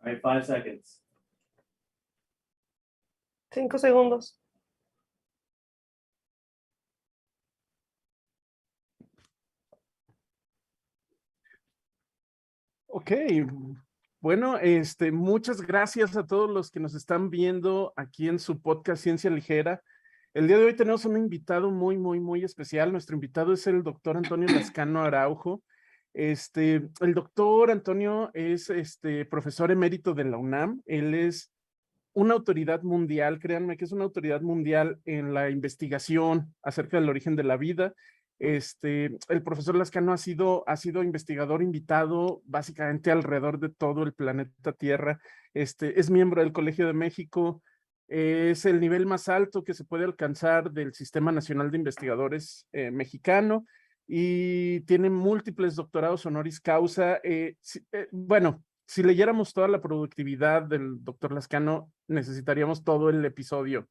All right, 5 seconds. 5 segundos. Ok, bueno, muchas gracias a todos los que nos están viendo aquí en su podcast Ciencia Ligera. El día de hoy tenemos un invitado muy especial. Nuestro invitado es el doctor Antonio Lascano Araujo. El doctor Antonio es profesor emérito de la UNAM. Él es una autoridad mundial, créanme que es una autoridad mundial en la investigación acerca del origen de la vida. El profesor Lascano ha sido investigador invitado básicamente alrededor de todo el planeta Tierra. Es miembro del Colegio de México, es el nivel más alto que se puede alcanzar del Sistema Nacional de Investigadores mexicano, y tiene múltiples doctorados honoris causa. Bueno, si leyéramos toda la productividad del doctor Lascano, necesitaríamos todo el episodio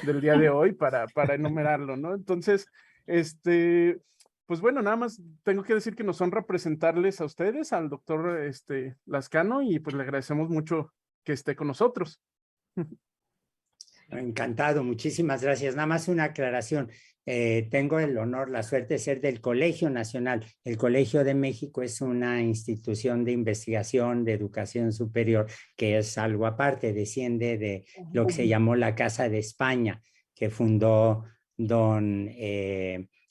del día de hoy para enumerarlo, ¿no? Entonces, pues bueno, nada más tengo que decir que nos honra presentarles a ustedes, al doctor Lascano, y pues le agradecemos mucho que esté con nosotros. Encantado, muchísimas gracias. Nada más una aclaración. Tengo el honor, la suerte de ser del Colegio Nacional. El Colegio de México es una institución de investigación, de educación superior, que es algo aparte, desciende de lo que se llamó la Casa de España, que fundó don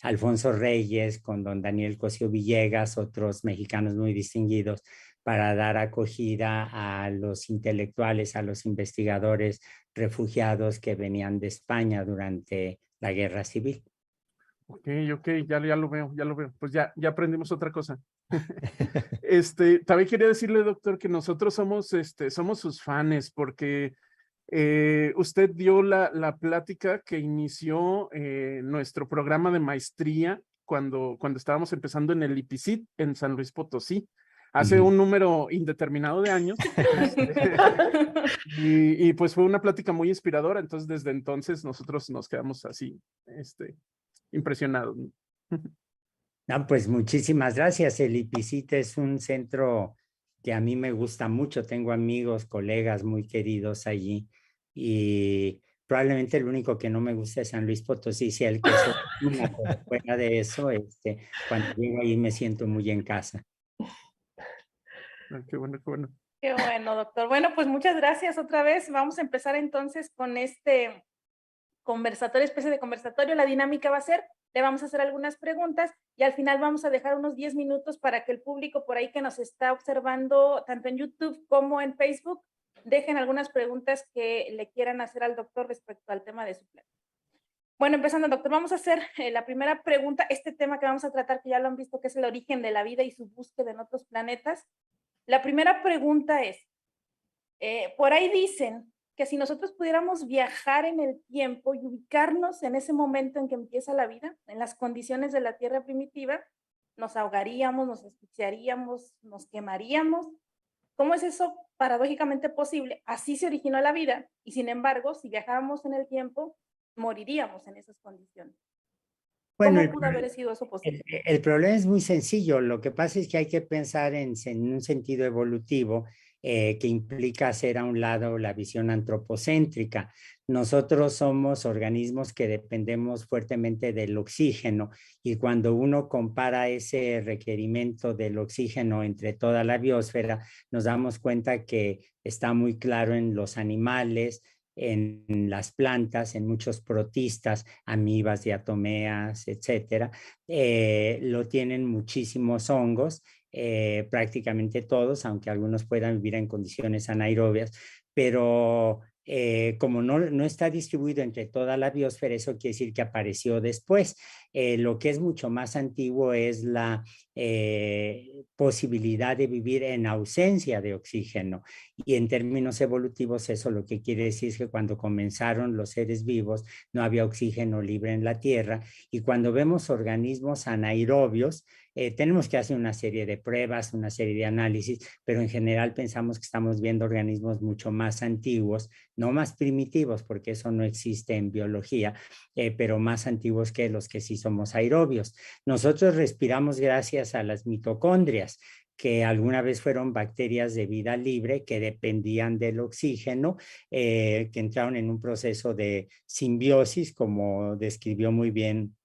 Alfonso Reyes con don Daniel Cosío Villegas, otros mexicanos muy distinguidos, para dar acogida a los intelectuales, a los investigadores refugiados que venían de España durante la Guerra Civil. Ok, ya lo veo. Pues ya aprendimos otra cosa. También quería decirle, doctor, que nosotros somos sus fans, porque usted dio la plática que inició nuestro programa de maestría cuando estábamos empezando en el IPICIT en San Luis Potosí, hace un número indeterminado de años. Y pues fue una plática muy inspiradora. Entonces, desde entonces nosotros nos quedamos así, impresionados, ¿no? No, pues muchísimas gracias. El IPICIT es un centro que a mí me gusta mucho. Tengo amigos, colegas muy queridos allí, y probablemente el único que no me gusta es San Luis Potosí, si el que pero fuera de eso, cuando llego ahí me siento muy en casa. Qué bueno. Qué bueno, doctor. Bueno, pues muchas gracias otra vez. Vamos a empezar entonces con este conversatorio, especie de conversatorio. La dinámica va a ser, le vamos a hacer algunas preguntas y al final vamos a dejar unos 10 minutos para que el público por ahí que nos está observando, tanto en YouTube como en Facebook, dejen algunas preguntas que le quieran hacer al doctor respecto al tema de su plan. Bueno, empezando, doctor, vamos a hacer la primera pregunta. Este tema que vamos a tratar, que ya lo han visto, que es el origen de la vida y su búsqueda en otros planetas. La primera pregunta es, por ahí dicen que si nosotros pudiéramos viajar en el tiempo y ubicarnos en ese momento en que empieza la vida, en las condiciones de la Tierra primitiva, nos ahogaríamos, nos asfixiaríamos, nos quemaríamos. ¿Cómo es eso paradójicamente posible? Así se originó la vida y sin embargo, si viajábamos en el tiempo, moriríamos en esas condiciones. Bueno, ¿Cómo el, pudo haber sido eso posible? el problema es muy sencillo. Lo que pasa es que hay que pensar en un sentido evolutivo que implica hacer a un lado la visión antropocéntrica. Nosotros somos organismos que dependemos fuertemente del oxígeno y cuando uno compara ese requerimiento del oxígeno entre toda la biosfera, nos damos cuenta que está muy claro en los animales, en las plantas, en muchos protistas, amibas, diatomeas, etcétera. Lo tienen muchísimos hongos, prácticamente todos, aunque algunos puedan vivir en condiciones anaerobias, pero como no está distribuido entre toda la biosfera, eso quiere decir que apareció después. Lo que es mucho más antiguo es la posibilidad de vivir en ausencia de oxígeno. Y en términos evolutivos, eso lo que quiere decir es que cuando comenzaron los seres vivos, no había oxígeno libre en la Tierra. Y cuando vemos organismos anaerobios, tenemos que hacer una serie de pruebas, una serie de análisis, pero en general pensamos que estamos viendo organismos mucho más antiguos, no más primitivos, porque eso no existe en biología, pero más antiguos que los que sí somos aerobios. Nosotros respiramos gracias a las mitocondrias, que alguna vez fueron bacterias de vida libre que dependían del oxígeno, que entraron en un proceso de simbiosis, como describió muy bien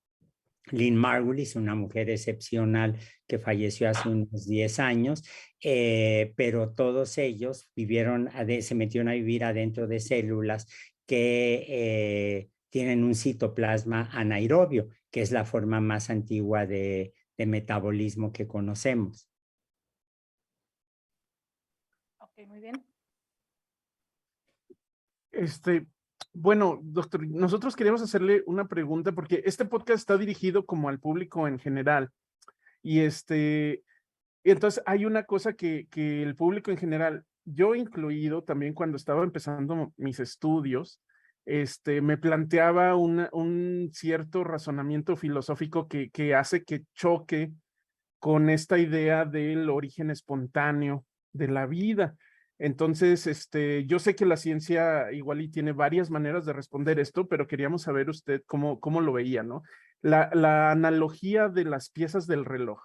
Lynn Margulis, una mujer excepcional que falleció hace unos 10 años, pero todos ellos se metieron a vivir adentro de células que tienen un citoplasma anaerobio, que es la forma más antigua de metabolismo que conocemos. Ok, muy bien. Bueno, doctor, nosotros queríamos hacerle una pregunta porque este podcast está dirigido como al público en general. Y y entonces hay una cosa que el público en general, yo incluido también cuando estaba empezando mis estudios, me planteaba un cierto razonamiento filosófico que hace que choque con esta idea del origen espontáneo de la vida. Entonces, yo sé que la ciencia igual y tiene varias maneras de responder esto, pero queríamos saber usted cómo lo veía, ¿no? La analogía de las piezas del reloj.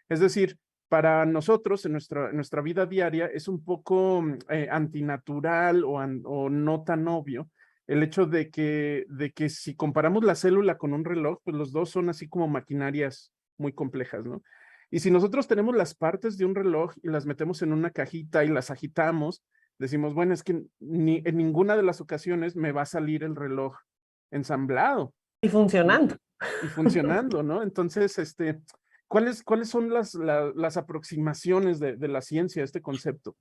Es decir, para nosotros en nuestra vida diaria es un poco antinatural o no tan obvio el hecho de que si comparamos la célula con un reloj, pues los dos son así como maquinarias muy complejas, ¿no? Y si nosotros tenemos las partes de un reloj y las metemos en una cajita y las agitamos, decimos, bueno, es que en ninguna de las ocasiones me va a salir el reloj ensamblado. Y funcionando. Y funcionando, ¿no? Entonces, ¿cuáles son las aproximaciones de la ciencia a este concepto?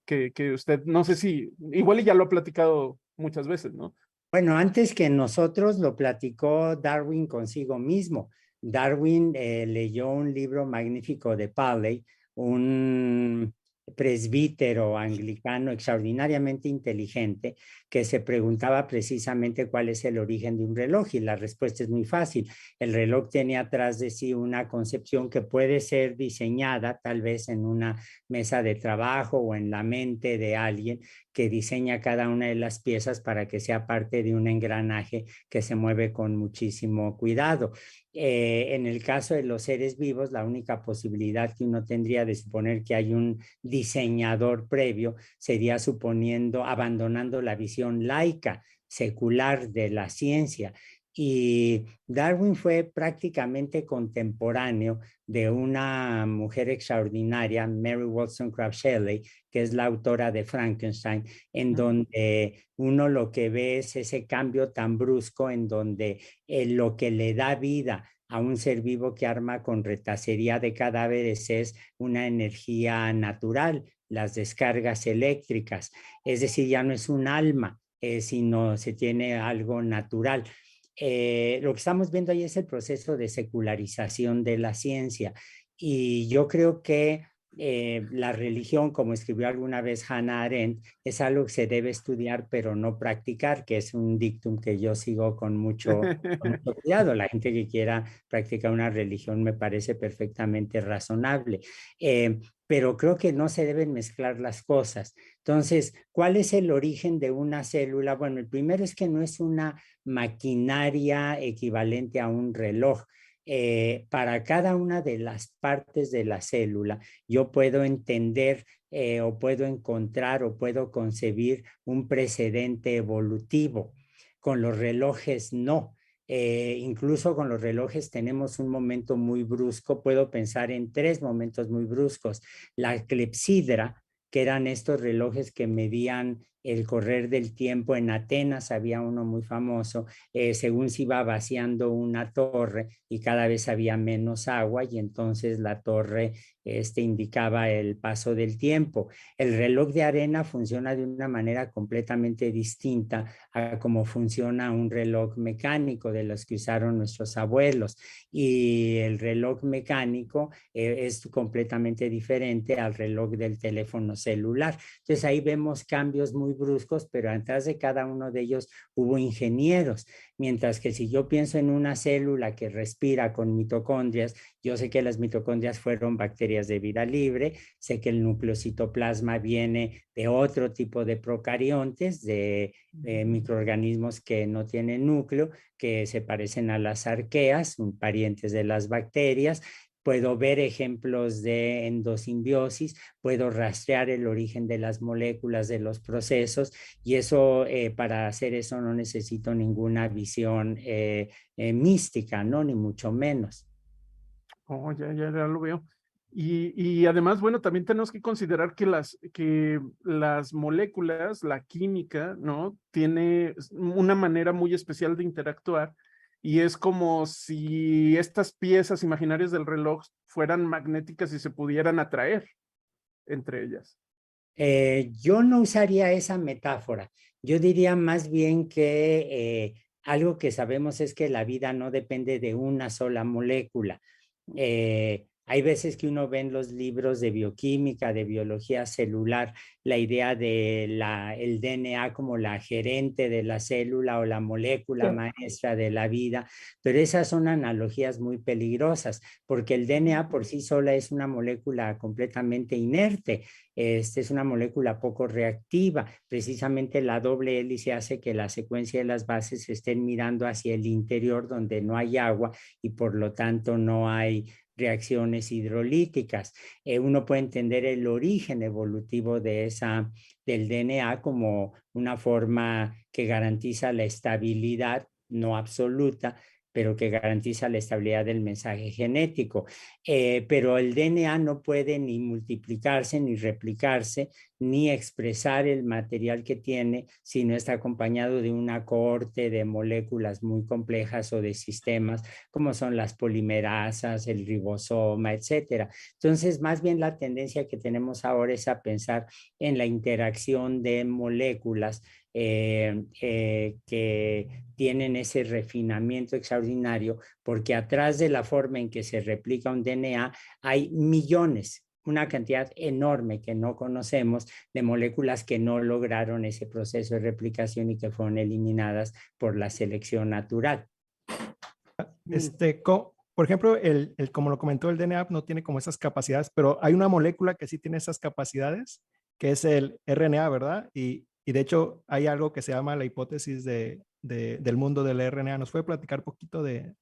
Que usted, no sé si, igual y ya lo ha platicado muchas veces, ¿no? Bueno, antes que nosotros lo platicó Darwin consigo mismo. Darwin leyó un libro magnífico de Paley, un presbítero anglicano extraordinariamente inteligente que se preguntaba precisamente cuál es el origen de un reloj y la respuesta es muy fácil. El reloj tiene atrás de sí una concepción que puede ser diseñada tal vez en una mesa de trabajo o en la mente de alguien que diseña cada una de las piezas para que sea parte de un engranaje que se mueve con muchísimo cuidado. En el caso de los seres vivos, la única posibilidad que uno tendría de suponer que hay un diseñador previo sería abandonando la visión laica, secular de la ciencia. Y Darwin fue prácticamente contemporáneo de una mujer extraordinaria, Mary Wollstonecraft Shelley, que es la autora de Frankenstein, en donde uno lo que ve es ese cambio tan brusco en donde lo que le da vida a un ser vivo que arma con retacería de cadáveres es una energía natural, las descargas eléctricas, es decir, ya no es un alma, sino se tiene algo natural. Lo que estamos viendo ahí es el proceso de secularización de la ciencia y yo creo que la religión, como escribió alguna vez Hannah Arendt, es algo que se debe estudiar pero no practicar, que es un dictum que yo sigo con mucho cuidado. La gente que quiera practicar una religión me parece perfectamente razonable. Pero creo que no se deben mezclar las cosas. Entonces, ¿cuál es el origen de una célula? Bueno, el primero es que no es una maquinaria equivalente a un reloj. Para cada una de las partes de la célula, yo puedo entender o puedo encontrar o puedo concebir un precedente evolutivo. Con los relojes no. Incluso con los relojes tenemos un momento muy brusco. Puedo pensar en 3 momentos muy bruscos. La clepsidra, que eran estos relojes que medían el correr del tiempo. En Atenas había uno muy famoso, según se iba vaciando una torre y cada vez había menos agua y entonces la torre indicaba el paso del tiempo. El reloj de arena funciona de una manera completamente distinta a cómo funciona un reloj mecánico de los que usaron nuestros abuelos, y el reloj mecánico es completamente diferente al reloj del teléfono celular. Entonces ahí vemos cambios muy bruscos, pero atrás de cada uno de ellos hubo ingenieros. Mientras que si yo pienso en una célula que respira con mitocondrias, yo sé que las mitocondrias fueron bacterias de vida libre, sé que el nucleocitoplasma viene de otro tipo de procariontes, de microorganismos que no tienen núcleo, que se parecen a las arqueas, parientes de las bacterias. Puedo ver ejemplos de endosimbiosis, puedo rastrear el origen de las moléculas, de los procesos, y eso, para hacer eso no necesito ninguna visión mística, ¿no? Ni mucho menos. Oh, ya lo veo. Y además, bueno, también tenemos que considerar que las moléculas, la química, ¿no? Tiene una manera muy especial de interactuar, y es como si estas piezas imaginarias del reloj fueran magnéticas y se pudieran atraer entre ellas. Yo no usaría esa metáfora. Yo diría más bien que algo que sabemos es que la vida no depende de una sola molécula. Hay veces que uno ve en los libros de bioquímica, de biología celular, la idea de el DNA como la gerente de la célula o la molécula maestra de la vida, pero esas son analogías muy peligrosas, porque el DNA por sí sola es una molécula completamente inerte. Es una molécula poco reactiva. Precisamente la doble hélice hace que la secuencia de las bases estén mirando hacia el interior donde no hay agua y por lo tanto no hay reacciones hidrolíticas. Uno puede entender el origen evolutivo del DNA como una forma que garantiza la estabilidad, no absoluta, pero que garantiza la estabilidad del mensaje genético. Pero el DNA no puede ni multiplicarse, ni replicarse, ni expresar el material que tiene si no está acompañado de una cohorte de moléculas muy complejas o de sistemas como son las polimerasas, el ribosoma, etcétera. Entonces, más bien la tendencia que tenemos ahora es a pensar en la interacción de moléculas que tienen ese refinamiento extraordinario, porque atrás de la forma en que se replica un DNA hay millones, una cantidad enorme que no conocemos de moléculas que no lograron ese proceso de replicación y que fueron eliminadas por la selección natural. Por ejemplo, como lo comentó, el DNA no tiene como esas capacidades, pero hay una molécula que sí tiene esas capacidades, que es el RNA, ¿verdad? Y de hecho hay algo que se llama la hipótesis del mundo del RNA. ¿Nos puede platicar un poquito de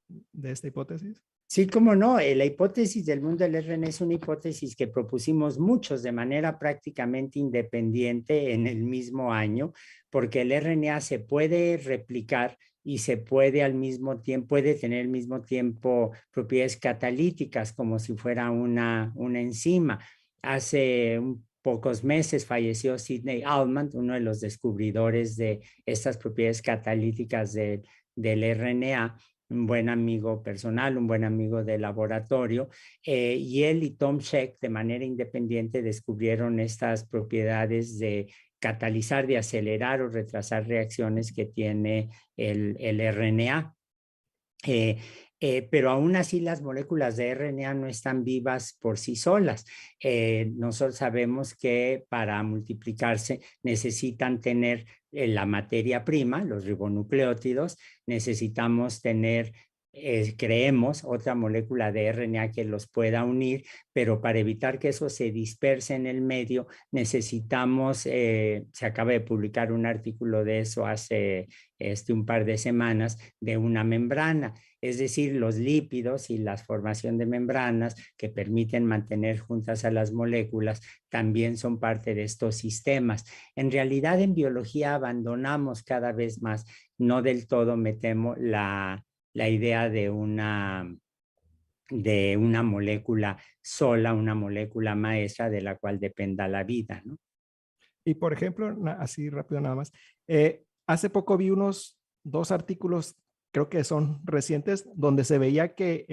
esta hipótesis? Sí, cómo no. La hipótesis del mundo del RNA es una hipótesis que propusimos muchos de manera prácticamente independiente en el mismo año, porque el RNA se puede replicar y se puede al mismo tiempo, puede tener al mismo tiempo propiedades catalíticas como si fuera una enzima. Hace pocos meses falleció Sidney Altman, uno de los descubridores de estas propiedades catalíticas del RNA, un buen amigo personal, un buen amigo de laboratorio, y él y Tom Scheck de manera independiente descubrieron estas propiedades de catalizar, de acelerar o retrasar reacciones que tiene el RNA. Pero aún así las moléculas de RNA no están vivas por sí solas. Nosotros sabemos que para multiplicarse necesitan tener la materia prima, los ribonucleótidos, necesitamos tener, creemos, otra molécula de RNA que los pueda unir, pero para evitar que eso se disperse en el medio, necesitamos, se acaba de publicar un artículo de eso hace un par de semanas, de una membrana. Es decir, los lípidos y la formación de membranas que permiten mantener juntas a las moléculas también son parte de estos sistemas. En realidad, en biología abandonamos cada vez más, no del todo, me temo, la idea de una molécula sola, una molécula maestra de la cual dependa la vida, ¿no? Y por ejemplo, así rápido nada más, hace poco vi unos 2 artículos, creo que son recientes, donde se veía que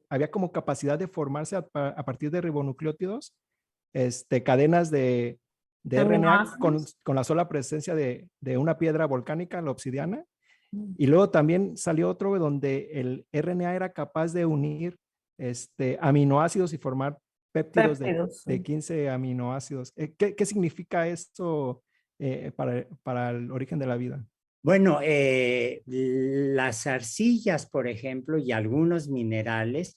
había como capacidad de formarse a partir de ribonucleótidos, cadenas de RNA con la sola presencia de una piedra volcánica, la obsidiana. Y luego también salió otro donde el RNA era capaz de unir aminoácidos y formar péptidos de 15 aminoácidos. ¿Qué significa esto para el origen de la vida? Bueno, las arcillas, por ejemplo, y algunos minerales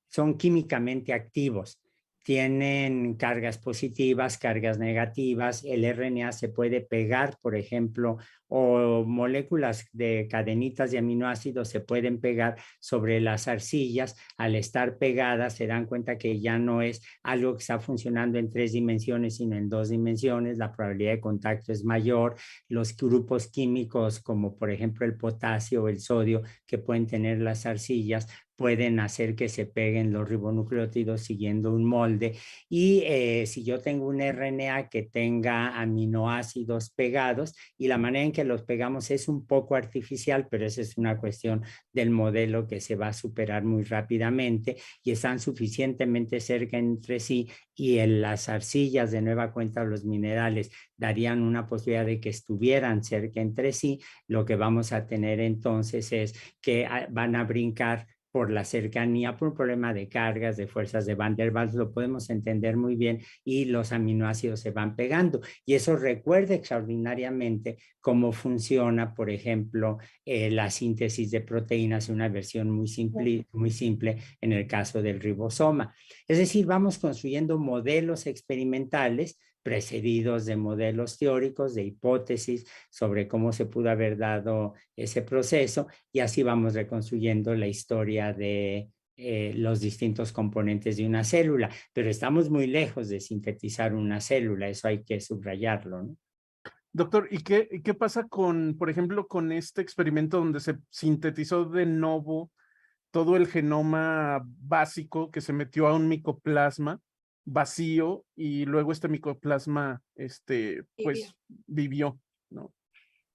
son químicamente activos. Tienen cargas positivas, cargas negativas. El RNA se puede pegar, por ejemplo, o moléculas de cadenitas de aminoácidos se pueden pegar sobre las arcillas. Al estar pegadas se dan cuenta que ya no es algo que está funcionando en 3 dimensiones, sino en 2 dimensiones. La probabilidad de contacto es mayor. Los grupos químicos, como por ejemplo el potasio o el sodio, que pueden tener las arcillas, pueden hacer que se peguen los ribonucleótidos siguiendo un molde. Y si yo tengo un RNA que tenga aminoácidos pegados, y la manera en que los pegamos es un poco artificial, pero esa es una cuestión del modelo que se va a superar muy rápidamente, y están suficientemente cerca entre sí, y en las arcillas, de nueva cuenta, los minerales darían una posibilidad de que estuvieran cerca entre sí. Lo que vamos a tener entonces es que van a brincar por la cercanía, por un problema de cargas, de fuerzas de Van der Waals, lo podemos entender muy bien, y los aminoácidos se van pegando. Y eso recuerda extraordinariamente cómo funciona, por ejemplo, la síntesis de proteínas, una versión muy simple en el caso del ribosoma. Es decir, vamos construyendo modelos experimentales precedidos de modelos teóricos, de hipótesis sobre cómo se pudo haber dado ese proceso, y así vamos reconstruyendo la historia de los distintos componentes de una célula, pero estamos muy lejos de sintetizar una célula, eso hay que subrayarlo, ¿no? Doctor, ¿y qué pasa con, por ejemplo, con este experimento donde se sintetizó de nuevo todo el genoma básico que se metió a un micoplasma vacío, y luego este micoplasma, pues vivió, ¿no?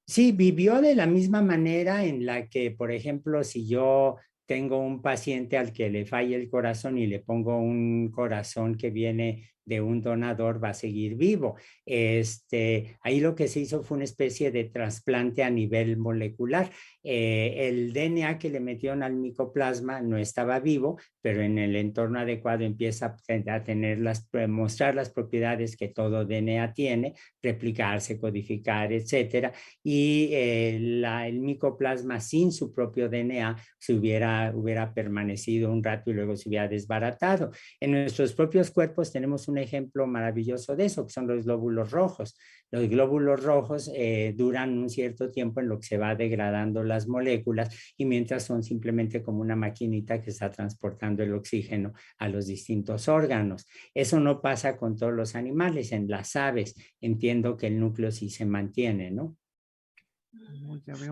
Sí, vivió de la misma manera en la que, por ejemplo, si yo tengo un paciente al que le falla el corazón y le pongo un corazón que viene de un donador, va a seguir vivo. Ahí lo que se hizo fue una especie de trasplante a nivel molecular. El DNA que le metieron al micoplasma no estaba vivo, pero en el entorno adecuado empieza a tener mostrar las propiedades que todo DNA tiene, replicarse, codificar, etcétera. Y el micoplasma sin su propio DNA se hubiera permanecido un rato y luego se hubiera desbaratado. En nuestros propios cuerpos tenemos un ejemplo maravilloso de eso, que son los glóbulos rojos. Los glóbulos rojos duran un cierto tiempo en lo que se va degradando las moléculas, y mientras son simplemente como una maquinita que está transportando el oxígeno a los distintos órganos. Eso no pasa con todos los animales. En las aves entiendo que el núcleo sí se mantiene, ¿no?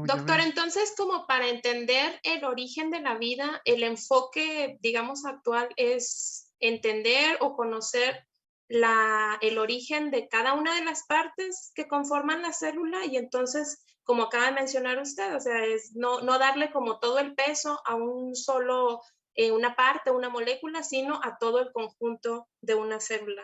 Doctor, entonces, como para entender el origen de la vida, el enfoque, digamos, actual es entender o conocer el origen de cada una de las partes que conforman la célula, y entonces, como acaba de mencionar usted, o sea, es no darle como todo el peso a un solo, una parte, una molécula, sino a todo el conjunto de una célula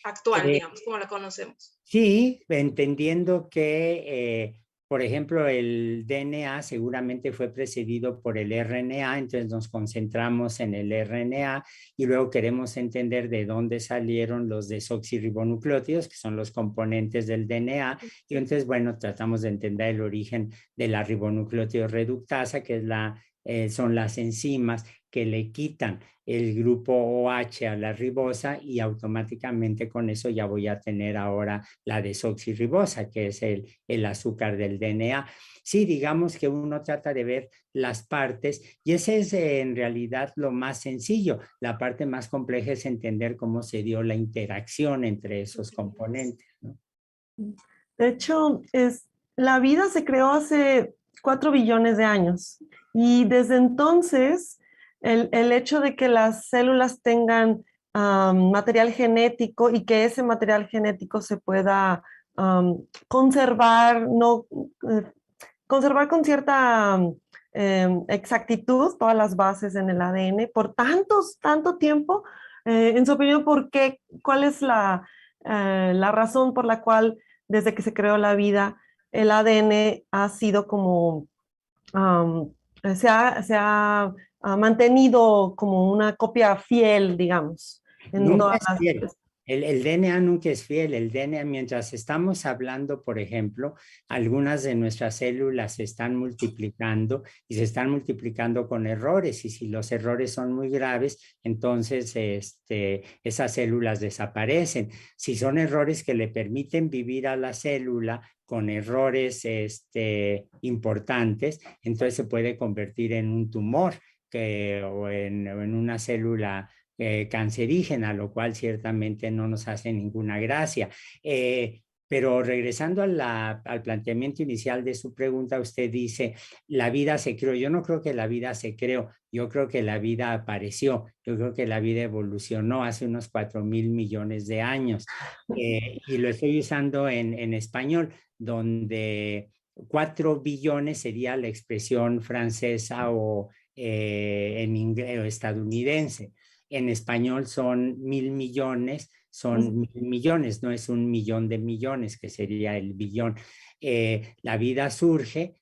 actual, digamos, como la conocemos. Sí, entendiendo que Por ejemplo, el DNA seguramente fue precedido por el RNA, entonces nos concentramos en el RNA y luego queremos entender de dónde salieron los desoxirribonucleótidos, que son los componentes del DNA, y entonces, bueno, tratamos de entender el origen de la ribonucleótido reductasa, que es son las enzimas que le quitan el grupo OH a la ribosa y automáticamente con eso ya voy a tener ahora la desoxirribosa, que es el azúcar del DNA. Sí, digamos que uno trata de ver las partes y ese es en realidad lo más sencillo. La parte más compleja es entender cómo se dio la interacción entre esos componentes, ¿no? De hecho, la vida se creó hace 4 billones de años y desde entonces el hecho de que las células tengan material genético y que ese material genético se pueda conservar, conservar con cierta exactitud todas las bases en el ADN por tanto tiempo. En su opinión, ¿cuál es la razón por la cual desde que se creó la vida el ADN ha sido como, se ha mantenido como una copia fiel, digamos, en Nunca todas es las... fiel. El DNA nunca es fiel. El DNA, mientras estamos hablando, por ejemplo, algunas de nuestras células se están multiplicando y se están multiplicando con errores. Y si los errores son muy graves, entonces esas células desaparecen. Si son errores que le permiten vivir a la célula con errores importantes, entonces se puede convertir en un tumor o en una célula cancerígena, lo cual ciertamente no nos hace ninguna gracia. Pero regresando al planteamiento inicial de su pregunta, usted dice, la vida se creó. Yo no creo que la vida se creó, yo creo que la vida apareció, yo creo que la vida evolucionó hace unos 4,000 millones de años. Y lo estoy usando en español, donde 4 billones sería la expresión francesa o en inglés o estadounidense. En español son 1,000 millones, son 1,000 millones, no es 1,000,000 de millones, que sería el billón. La vida surge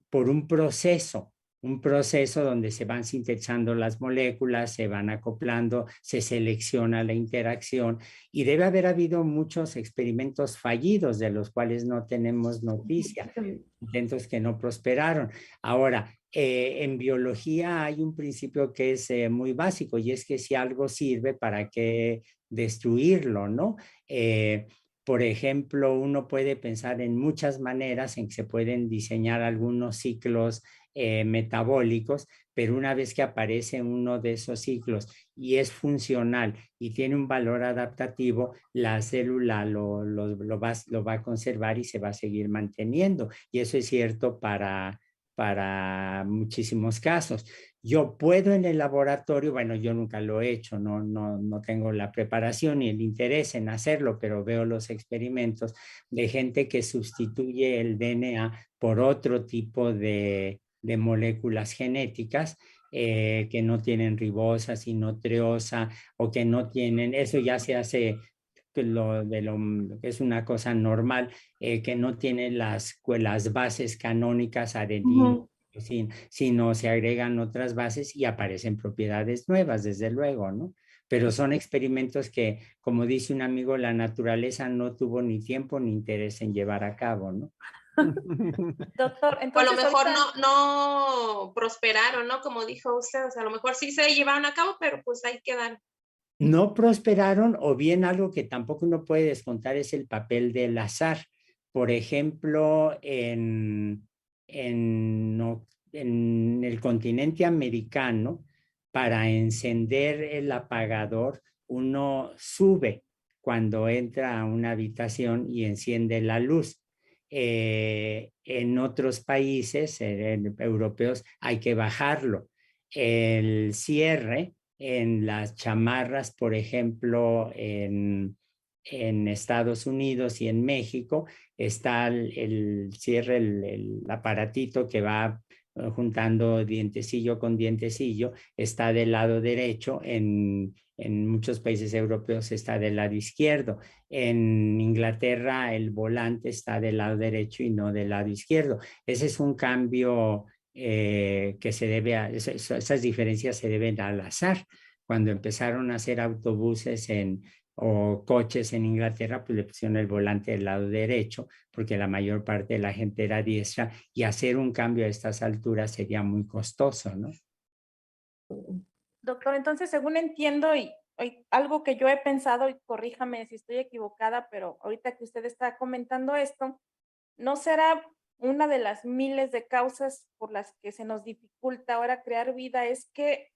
por un proceso donde se van sintetizando las moléculas, se van acoplando, se selecciona la interacción y debe haber habido muchos experimentos fallidos de los cuales no tenemos noticia, intentos que no prosperaron. Ahora, en biología hay un principio que es muy básico y es que si algo sirve, ¿para qué destruirlo, no? Por ejemplo, uno puede pensar en muchas maneras en que se pueden diseñar algunos ciclos metabólicos, pero una vez que aparece uno de esos ciclos y es funcional y tiene un valor adaptativo, la célula lo va a conservar y se va a seguir manteniendo. Y eso es cierto para muchísimos casos. Yo puedo en el laboratorio, bueno, yo nunca lo he hecho, no tengo la preparación ni el interés en hacerlo, pero veo los experimentos de gente que sustituye el DNA por otro tipo de moléculas genéticas que no tienen ribosa, sino treosa, o que no tienen, eso ya se hace es una cosa normal, que no tiene las bases canónicas adenina, sino se agregan otras bases y aparecen propiedades nuevas, desde luego, ¿no? Pero son experimentos que, como dice un amigo, la naturaleza no tuvo ni tiempo ni interés en llevar a cabo, ¿no? Doctor, O a entonces lo mejor ahorita... no prosperaron, ¿no? Como dijo usted, o sea, a lo mejor sí se llevaron a cabo, pero pues ahí quedaron. No prosperaron, o bien algo que tampoco uno puede descontar es el papel del azar. Por ejemplo, en el continente americano, para encender el apagador, uno sube cuando entra a una habitación y enciende la luz. En otros países europeos hay que bajarlo. El cierre en las chamarras, por ejemplo, en Estados Unidos y en México, está el cierre, el aparatito que va juntando dientecillo con dientecillo, está del lado derecho. En muchos países europeos está del lado izquierdo. En Inglaterra el volante está del lado derecho y no del lado izquierdo. Ese es un cambio que se debe a, esas diferencias se deben al azar. Cuando empezaron a hacer autobuses o coches en Inglaterra, pues le pusieron el volante del lado derecho, porque la mayor parte de la gente era diestra, y hacer un cambio a estas alturas sería muy costoso, ¿no? Doctor, entonces, según entiendo, y algo que yo he pensado, y corríjame si estoy equivocada, pero ahorita que usted está comentando esto, ¿no será una de las miles de causas por las que se nos dificulta ahora crear vida? Es que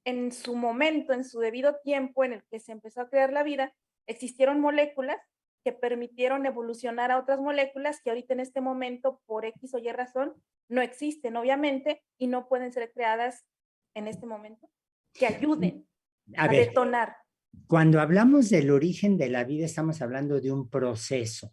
en su momento, en su debido tiempo en el que se empezó a crear la vida, existieron moléculas que permitieron evolucionar a otras moléculas que ahorita en este momento, por X o Y razón, no existen, obviamente, y no pueden ser creadas en este momento, que ayuden a detonar. Cuando hablamos del origen de la vida, estamos hablando de un proceso.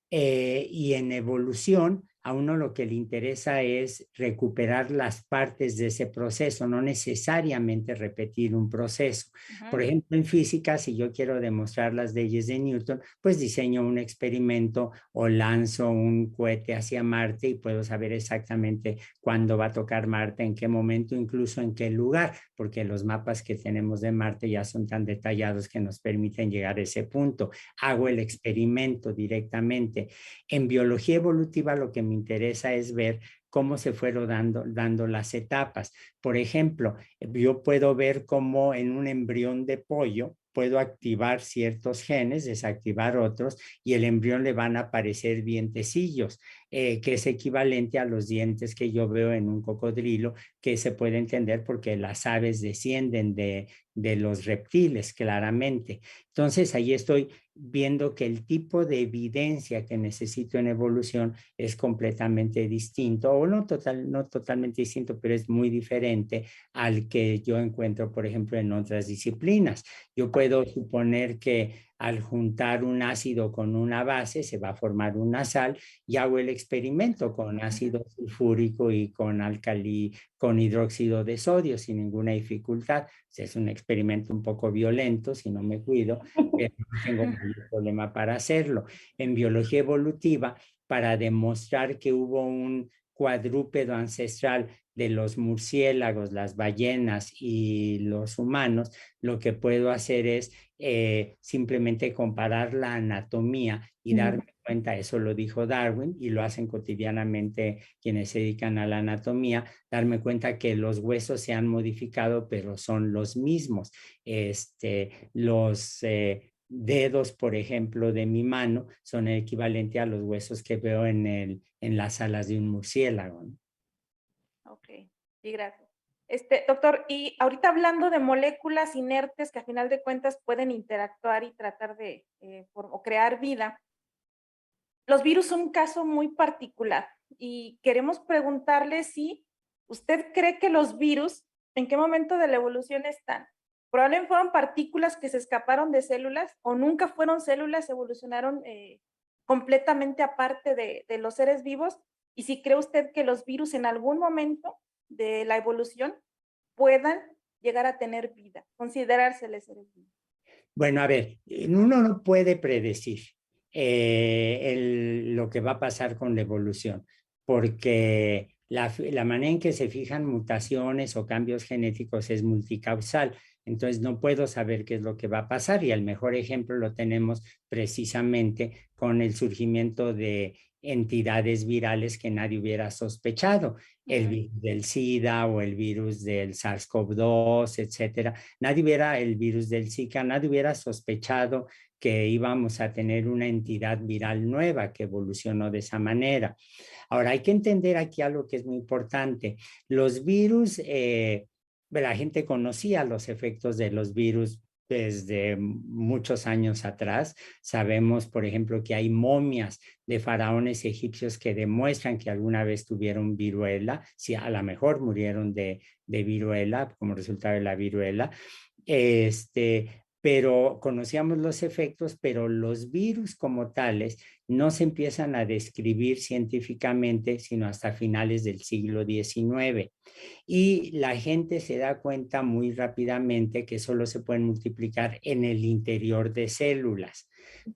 Y en evolución, a uno lo que le interesa es recuperar las partes de ese proceso, no necesariamente repetir un proceso. Por ejemplo, en física, si yo quiero demostrar las leyes de Newton, pues diseño un experimento o lanzo un cohete hacia Marte y puedo saber exactamente cuándo va a tocar Marte, en qué momento, incluso en qué lugar, porque los mapas que tenemos de Marte ya son tan detallados que nos permiten llegar a ese punto. Hago el experimento directamente. En biología evolutiva lo que me interesa es ver cómo se fueron dando las etapas. Por ejemplo, yo puedo ver cómo en un embrión de pollo puedo activar ciertos genes, desactivar otros, y el embrión le van a aparecer dientecillos, que es equivalente a los dientes que yo veo en un cocodrilo, que se puede entender porque las aves descienden de los reptiles, claramente. Entonces, ahí estoy viendo que el tipo de evidencia que necesito en evolución es completamente distinto, o no totalmente distinto, pero es muy diferente al que yo encuentro, por ejemplo, en otras disciplinas. Yo puedo suponer que al juntar un ácido con una base se va a formar una sal, y hago el experimento con ácido sulfúrico y con hidróxido de sodio sin ninguna dificultad. Es un experimento un poco violento si no me cuido, pero no tengo ningún problema para hacerlo. En biología evolutiva, para demostrar que hubo un cuadrúpedo ancestral de los murciélagos, las ballenas y los humanos, lo que puedo hacer es simplemente comparar la anatomía y darme cuenta, eso lo dijo Darwin y lo hacen cotidianamente quienes se dedican a la anatomía, darme cuenta que los huesos se han modificado, pero son los mismos. Los dedos, por ejemplo, de mi mano son el equivalente a los huesos que veo en las alas de un murciélago, ¿no? Ok, sí, gracias. Doctor, y ahorita hablando de moléculas inertes que a final de cuentas pueden interactuar y tratar de o crear vida, los virus son un caso muy particular y queremos preguntarle si usted cree que los virus, ¿en qué momento de la evolución están? ¿Probablemente fueron partículas que se escaparon de células o nunca fueron células, evolucionaron completamente aparte de los seres vivos? Y si cree usted que los virus en algún momento de la evolución puedan llegar a tener vida, considerárseles seres vivos. Bueno, a ver, uno no puede predecir lo que va a pasar con la evolución, porque la manera en que se fijan mutaciones o cambios genéticos es multicausal. Entonces no puedo saber qué es lo que va a pasar, y el mejor ejemplo lo tenemos precisamente con el surgimiento de entidades virales que nadie hubiera sospechado, el virus del SIDA o el virus del SARS-CoV-2, etcétera. El virus del Zika, nadie hubiera sospechado que íbamos a tener una entidad viral nueva que evolucionó de esa manera. Ahora, hay que entender aquí algo que es muy importante. Los virus, la gente conocía los efectos de los virus desde muchos años atrás. Sabemos, por ejemplo, que hay momias de faraones egipcios que demuestran que alguna vez tuvieron viruela, si a lo mejor murieron de viruela como resultado de la viruela. pero conocíamos los efectos, pero los virus como tales no se empiezan a describir científicamente sino hasta finales del siglo XIX. Y la gente se da cuenta muy rápidamente que solo se pueden multiplicar en el interior de células.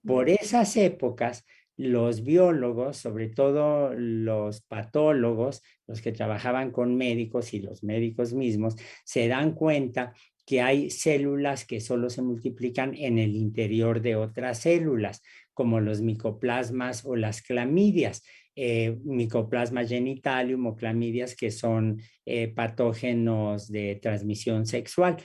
Por esas épocas, los biólogos, sobre todo los patólogos, los que trabajaban con médicos y los médicos mismos, se dan cuenta que hay células que solo se multiplican en el interior de otras células, como los micoplasmas o las clamidias. Micoplasma genitalium o clamidias, que son patógenos de transmisión sexual,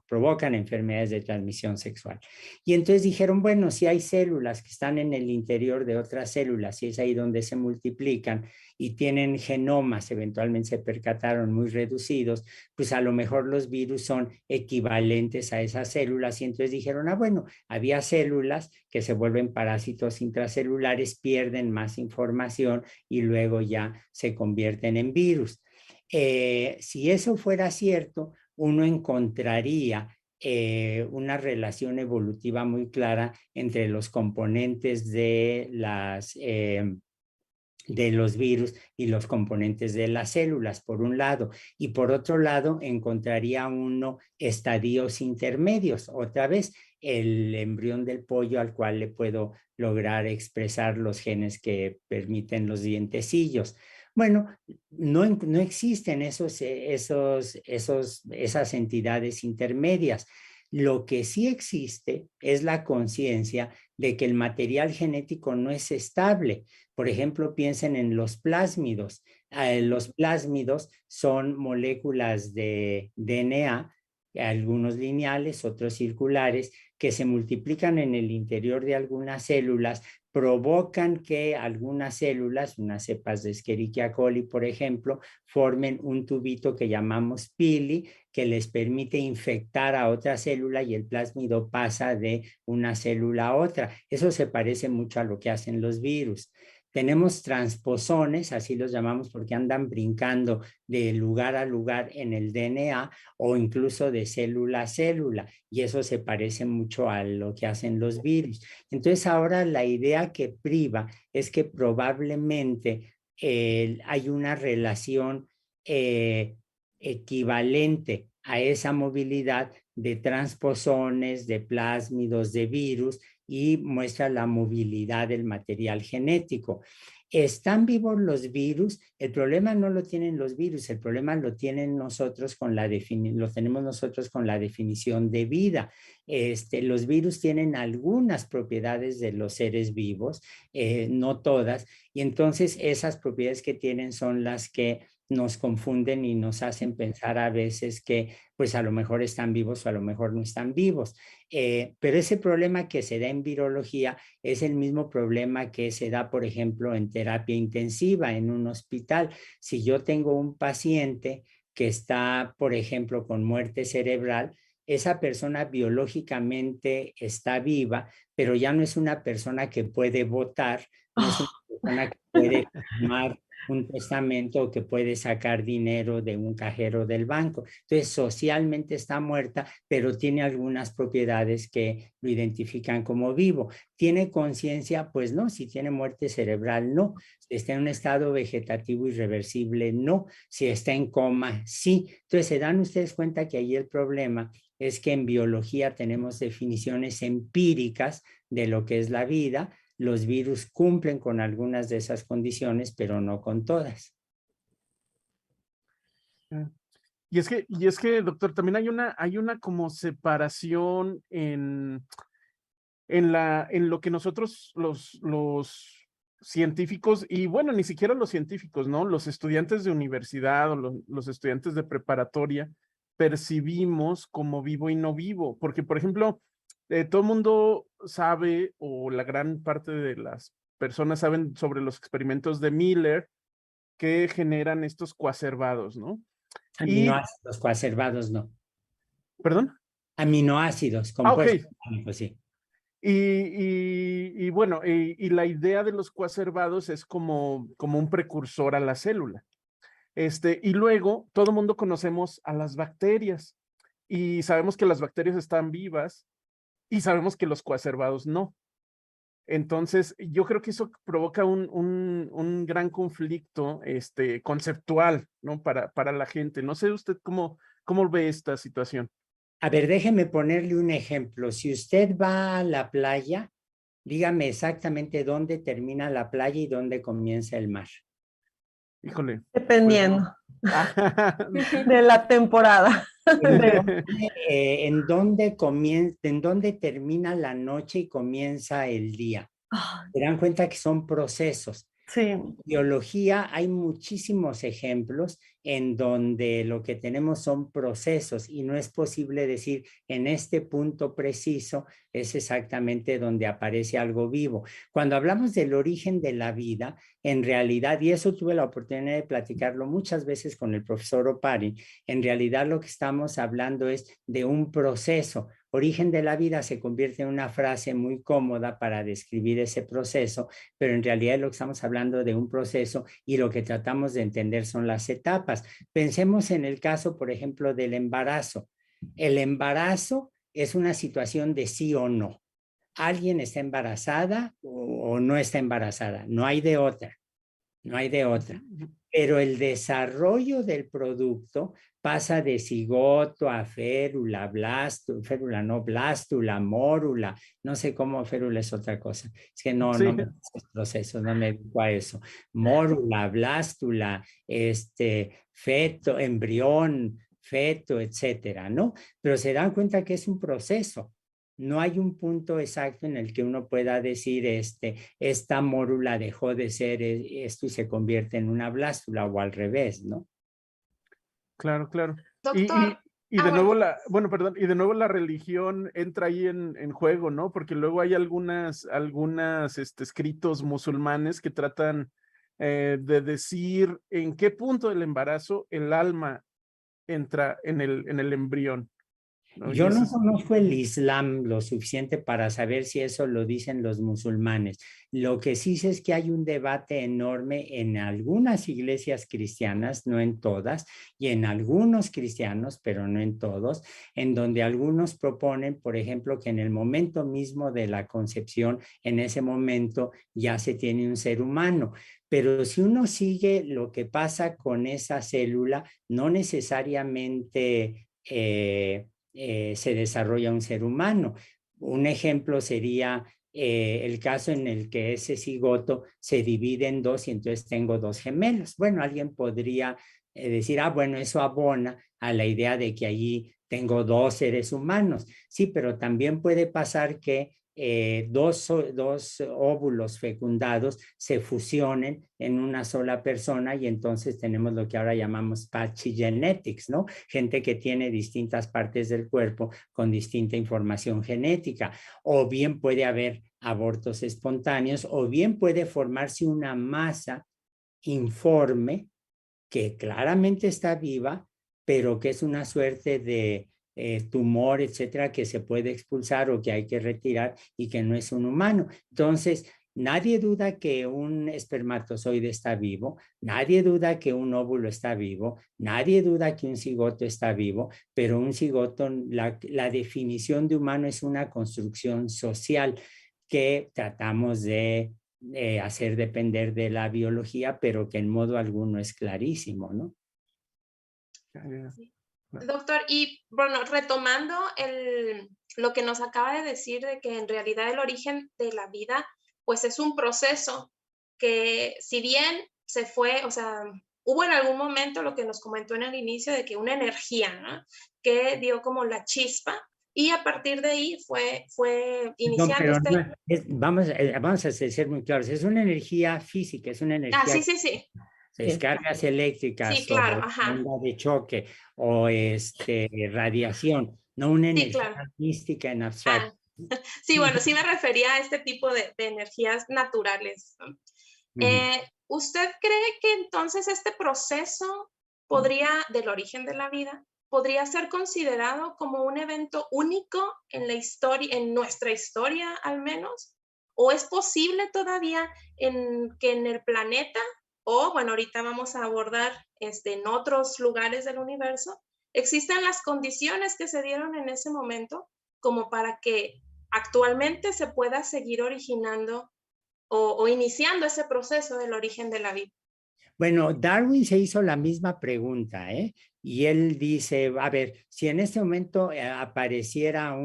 provocan enfermedades de transmisión sexual. Y entonces dijeron, bueno, si hay células que están en el interior de otras células y es ahí donde se multiplican y tienen genomas, eventualmente se percataron muy reducidos, pues a lo mejor los virus son equivalentes a esas células. Y entonces dijeron, bueno, había células que se vuelven parásitos intracelulares, pierden más información y luego ya se convierten en virus. Si eso fuera cierto, uno encontraría una relación evolutiva muy clara entre los componentes de los virus y los componentes de las células, por un lado. Y por otro lado, encontraría uno estadios intermedios. Otra vez, el embrión del pollo al cual le puedo lograr expresar los genes que permiten los dientecillos. Bueno, no existen esas entidades intermedias. Lo que sí existe es la conciencia de que el material genético no es estable. Por ejemplo, piensen en los plásmidos. Los plásmidos son moléculas de DNA, algunos lineales, otros circulares, que se multiplican en el interior de algunas células, provocan que algunas células, unas cepas de Escherichia coli, por ejemplo, formen un tubito que llamamos pili, que les permite infectar a otra célula y el plásmido pasa de una célula a otra. Eso se parece mucho a lo que hacen los virus. Tenemos transposones, así los llamamos porque andan brincando de lugar a lugar en el DNA o incluso de célula a célula, y eso se parece mucho a lo que hacen los virus. Entonces ahora la idea que priva es que probablemente hay una relación equivalente a esa movilidad de transposones, de plásmidos, de virus, y muestra la movilidad del material genético. ¿Están vivos los virus? El problema no lo tienen los virus, el problema lo tenemos nosotros con la definición de vida. Los virus tienen algunas propiedades de los seres vivos, no todas, y entonces esas propiedades que tienen son las que nos confunden y nos hacen pensar a veces que pues a lo mejor están vivos o a lo mejor no están vivos. Pero ese problema que se da en virología es el mismo problema que se da, por ejemplo, en terapia intensiva en un hospital. Si yo tengo un paciente que está, por ejemplo, con muerte cerebral, esa persona biológicamente está viva, pero ya no es una persona que puede votar, no es una persona que puede firmar un testamento o que puede sacar dinero de un cajero del banco. Entonces, socialmente está muerta, pero tiene algunas propiedades que lo identifican como vivo. ¿Tiene conciencia? Pues no. Si tiene muerte cerebral, no. Si está en un estado vegetativo irreversible, no. Si está en coma, sí. Entonces, se dan ustedes cuenta que ahí el problema es que en biología tenemos definiciones empíricas de lo que es la vida. Los virus cumplen con algunas de esas condiciones, pero no con todas. Y es que, doctor, también hay una como separación en lo que nosotros los científicos, y bueno, ni siquiera los científicos, ¿no? Los estudiantes de universidad o los estudiantes de preparatoria percibimos como vivo y no vivo. Porque, por ejemplo, todo el mundo sabe, o la gran parte de las personas saben sobre los experimentos de Miller que generan estos coacervados, ¿no? Aminoácidos coacervados, no. ¿Perdón? Aminoácidos, compuestos. Ok. Sí. Y bueno, y la idea de los coacervados es como un precursor a la célula. Y luego todo el mundo conocemos a las bacterias. y sabemos que las bacterias están vivas y sabemos que los coacervados no. Entonces, yo creo que eso provoca un gran conflicto conceptual, ¿no? Para la gente. No sé usted cómo ve esta situación. A ver, déjeme ponerle un ejemplo. Si usted va a la playa, dígame exactamente dónde termina la playa y dónde comienza el mar. Híjole. Dependiendo Pues, de la temporada. ¿En dónde termina la noche y comienza el día? Ah, Se dan cuenta que son procesos. sí, En biología hay muchísimos ejemplos en donde lo que tenemos son procesos y no es posible decir en este punto preciso es exactamente donde aparece algo vivo. Cuando hablamos del origen de la vida, en realidad, y eso tuve la oportunidad de platicarlo muchas veces con el profesor Oparin, en realidad lo que estamos hablando es de un proceso. Origen de la vida se convierte en una frase muy cómoda para describir ese proceso, pero en realidad lo que estamos hablando de un proceso y lo que tratamos de entender son las etapas. Pensemos en el caso, por ejemplo, del embarazo. El embarazo es una situación de sí o no. Alguien está embarazada o no está embarazada, no hay de otra, no hay de otra. Pero el desarrollo del producto pasa de cigoto a férula, férula no, blástula, mórula, no sé cómo, férula es otra cosa. Es que no sí. me gusta esos procesos, no me dedico a eso. Mórula, blástula, feto, embrión, feto, etcétera, ¿no? Pero se dan cuenta que es un proceso. No hay un punto exacto en el que uno pueda decir, esta mórula dejó de ser esto y se convierte en una blástula o al revés, ¿no? Claro, claro. Doctor, Y de nuevo bueno. perdón, y de nuevo la religión entra ahí en juego, ¿no? Porque luego hay algunas escritos musulmanes que tratan de decir en qué punto del embarazo el alma entra en el embrión, ¿no? Yo no conozco el Islam lo suficiente para saber si eso lo dicen los musulmanes. Lo que sí sé es que hay un debate enorme en algunas iglesias cristianas, no en todas, y en algunos cristianos, pero no en todos, en donde algunos proponen, por ejemplo, que en el momento mismo de la concepción, en ese momento ya se tiene un ser humano. Pero si uno sigue lo que pasa con esa célula, no necesariamente se desarrolla un ser humano. Un ejemplo sería el caso en el que ese cigoto se divide en dos y entonces tengo dos gemelos. Bueno, alguien podría decir, bueno, eso abona a la idea de que allí tengo dos seres humanos. Sí, pero también puede pasar que dos óvulos fecundados se fusionen en una sola persona y entonces tenemos lo que ahora llamamos patchy genetics, ¿no? Gente que tiene distintas partes del cuerpo con distinta información genética. O bien puede haber abortos espontáneos o bien puede formarse una masa informe que claramente está viva, pero que es una suerte de tumor, etcétera, que se puede expulsar o que hay que retirar y que no es un humano. Entonces, nadie duda que un espermatozoide está vivo, nadie duda que un óvulo está vivo, nadie duda que un cigoto está vivo, pero un cigoto, la definición de humano es una construcción social que tratamos de hacer depender de la biología, pero que en modo alguno es clarísimo, ¿no? Sí. Doctor, y bueno, retomando lo que nos acaba de decir de que en realidad el origen de la vida, pues es un proceso que si bien se fue, o sea, hubo en algún momento lo que nos comentó en el inicio de que una energía, ¿no? Que dio como la chispa y a partir de ahí fue iniciando vamos a ser muy claros, es una energía física, es una energía... sí. Descargas eléctricas, sí, claro, o onda de choque o radiación, no una energía mística en abstracto. Sí, bueno, sí me refería a este tipo de energías naturales. ¿Usted cree que entonces este proceso del origen de la vida, podría ser considerado como un evento único en la historia, en nuestra historia al menos? ¿O es posible todavía que en el planeta, o bueno, ahorita vamos a abordar en otros lugares del universo, existen las condiciones que se dieron en ese momento como para que actualmente se pueda seguir originando o iniciando ese proceso del origen de la vida. Bueno, Darwin se hizo la misma pregunta, ¿eh? Y él dice, a ver, si en este momento apareciera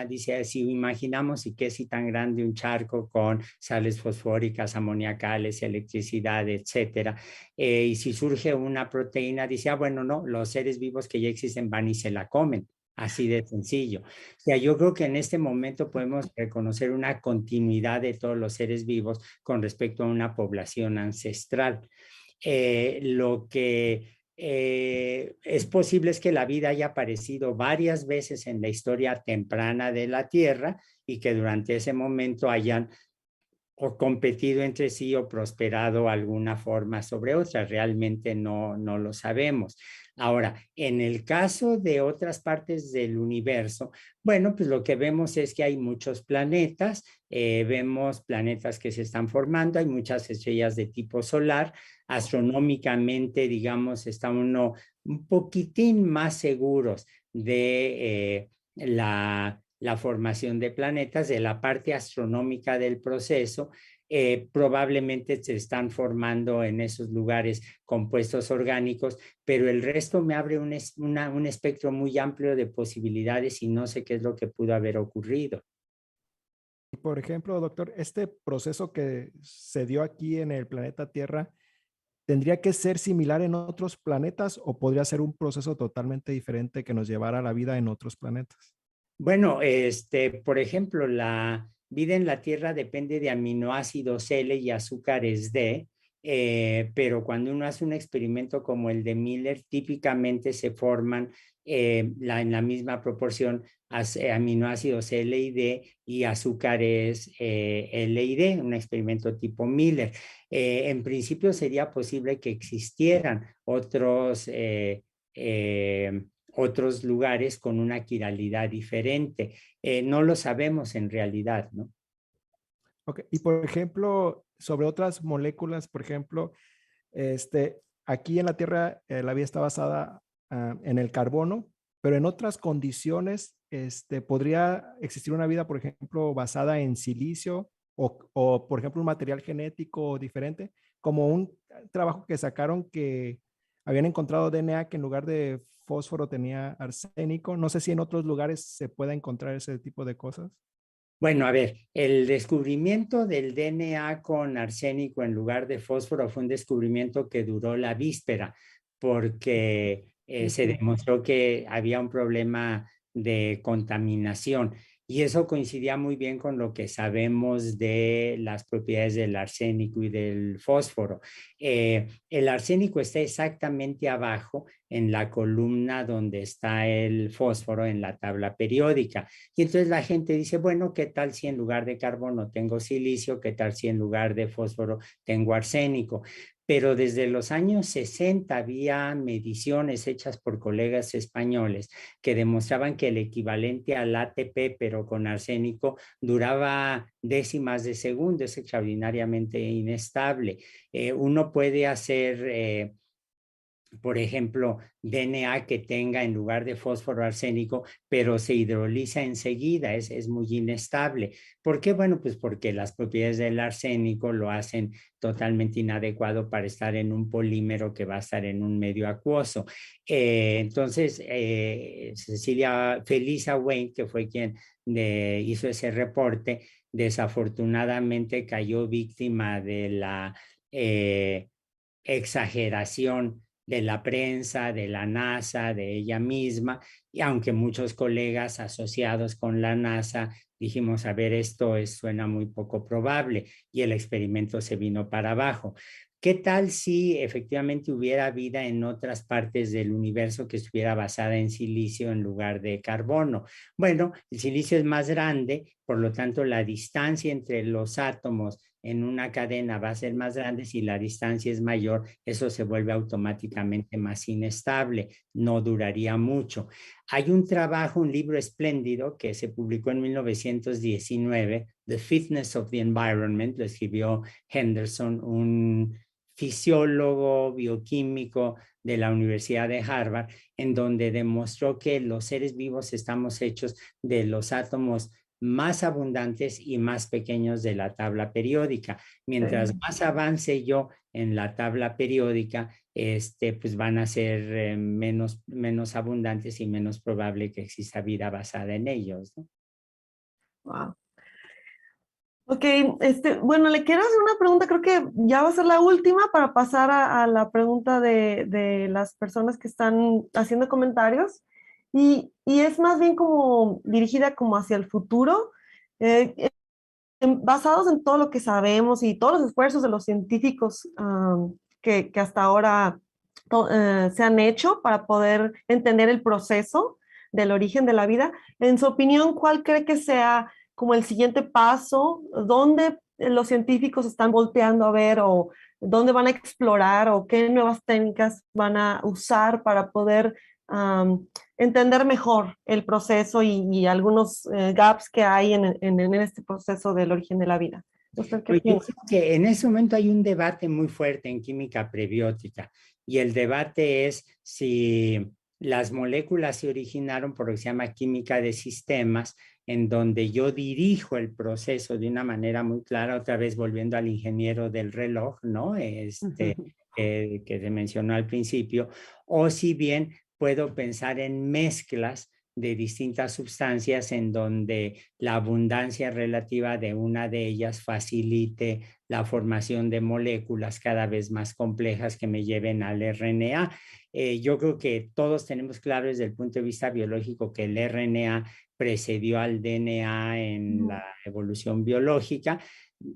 dice, si imaginamos y qué si tan grande un charco con sales fosfóricas, amoniacales, electricidad, etcétera, y si surge una proteína, dice, bueno, no, los seres vivos que ya existen van y se la comen. Así de sencillo. O sea, yo creo que en este momento podemos reconocer una continuidad de todos los seres vivos con respecto a una población ancestral. Lo que es posible es que la vida haya aparecido varias veces en la historia temprana de la Tierra y que durante ese momento hayan o competido entre sí o prosperado alguna forma sobre otra. Realmente no lo sabemos. Ahora, en el caso de otras partes del universo, bueno, pues lo que vemos es que hay muchos planetas, vemos planetas que se están formando, hay muchas estrellas de tipo solar, astronómicamente, digamos, está uno un poquitín más seguros de la formación de planetas, de la parte astronómica del proceso. Probablemente se están formando en esos lugares compuestos orgánicos, pero el resto me abre un espectro muy amplio de posibilidades y no sé qué es lo que pudo haber ocurrido. Por ejemplo, doctor, este proceso que se dio aquí en el planeta Tierra, ¿tendría que ser similar en otros planetas o podría ser un proceso totalmente diferente que nos llevara a la vida en otros planetas? Bueno, por ejemplo, la vida en la Tierra depende de aminoácidos L y azúcares D, pero cuando uno hace un experimento como el de Miller, típicamente se forman en la misma proporción aminoácidos L y D y azúcares L y D, un experimento tipo Miller. En principio sería posible que existieran otros lugares con una quiralidad diferente. No lo sabemos en realidad, ¿no? Ok, y por ejemplo, sobre otras moléculas, por ejemplo, aquí en la Tierra la vida está basada en el carbono, pero en otras condiciones podría existir una vida, por ejemplo, basada en silicio o, por ejemplo, un material genético diferente, como un trabajo que sacaron que habían encontrado DNA que en lugar de fósforo tenía arsénico. No sé si en otros lugares se pueda encontrar ese tipo de cosas. Bueno, a ver, el descubrimiento del DNA con arsénico en lugar de fósforo fue un descubrimiento que duró la víspera, porque se demostró que había un problema de contaminación. Y eso coincidía muy bien con lo que sabemos de las propiedades del arsénico y del fósforo. El arsénico está exactamente abajo en la columna donde está el fósforo en la tabla periódica. Y entonces la gente dice, bueno, ¿qué tal si en lugar de carbono tengo silicio? ¿Qué tal si en lugar de fósforo tengo arsénico? Pero desde los años 60 había mediciones hechas por colegas españoles que demostraban que el equivalente al ATP, pero con arsénico, duraba décimas de segundo, es extraordinariamente inestable. Uno puede hacer por ejemplo, DNA que tenga en lugar de fósforo arsénico, pero se hidroliza enseguida, es muy inestable. ¿Por qué? Bueno, pues porque las propiedades del arsénico lo hacen totalmente inadecuado para estar en un polímero que va a estar en un medio acuoso. Entonces, Felisa Wayne, que fue quien hizo ese reporte, desafortunadamente cayó víctima de la exageración de la prensa, de la NASA, de ella misma, y aunque muchos colegas asociados con la NASA dijimos, a ver, esto suena muy poco probable, y el experimento se vino para abajo. ¿Qué tal si efectivamente hubiera vida en otras partes del universo que estuviera basada en silicio en lugar de carbono? Bueno, el silicio es más grande, por lo tanto la distancia entre los átomos en una cadena va a ser más grande. Si la distancia es mayor, eso se vuelve automáticamente más inestable, no duraría mucho. Hay un trabajo, un libro espléndido que se publicó en 1919, The Fitness of the Environment, lo escribió Henderson, un fisiólogo, bioquímico de la Universidad de Harvard, en donde demostró que los seres vivos estamos hechos de los átomos más abundantes y más pequeños de la tabla periódica. Mientras más avance yo en la tabla periódica, pues van a ser menos abundantes y menos probable que exista vida basada en ellos, ¿no? Wow. Ok, bueno, le quiero hacer una pregunta, creo que ya va a ser la última para pasar a la pregunta de las personas que están haciendo comentarios y es más bien como dirigida como hacia el futuro, basados en todo lo que sabemos y todos los esfuerzos de los científicos que hasta ahora se han hecho para poder entender el proceso del origen de la vida. En su opinión, ¿cuál cree que sea como el siguiente paso? ¿Dónde los científicos están volteando a ver o dónde van a explorar o qué nuevas técnicas van a usar para poder entender mejor el proceso y algunos gaps que hay en este proceso del origen de la vida? ¿Usted qué piensa? Yo creo que en ese momento hay un debate muy fuerte en química prebiótica y el debate es si las moléculas se originaron por lo que se llama química de sistemas, en donde yo dirijo el proceso de una manera muy clara, otra vez volviendo al ingeniero del reloj, ¿no? Que se mencionó al principio, o si bien puedo pensar en mezclas de distintas sustancias en donde la abundancia relativa de una de ellas facilite la formación de moléculas cada vez más complejas que me lleven al RNA. Yo creo que todos tenemos claro desde el punto de vista biológico que el RNA precedió al DNA en la evolución biológica.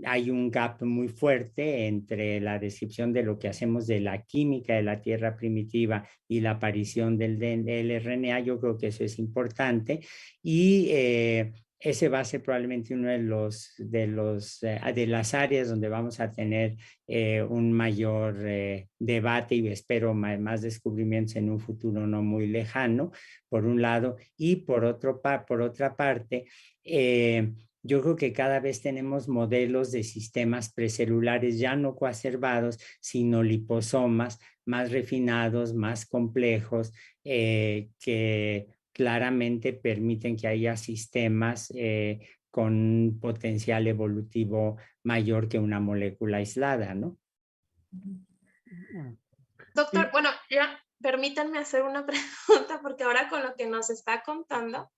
Hay un gap muy fuerte entre la descripción de lo que hacemos de la química de la Tierra primitiva y la aparición del RNA. Yo creo que eso es importante y ese va a ser probablemente uno de las áreas donde vamos a tener un mayor debate y espero más descubrimientos en un futuro no muy lejano, por un lado, y por otra parte, yo creo que cada vez tenemos modelos de sistemas precelulares ya no coacervados, sino liposomas más refinados, más complejos, que claramente permiten que haya sistemas con un potencial evolutivo mayor que una molécula aislada, ¿no? Doctor, bueno, ya permítanme hacer una pregunta porque ahora con lo que nos está contando,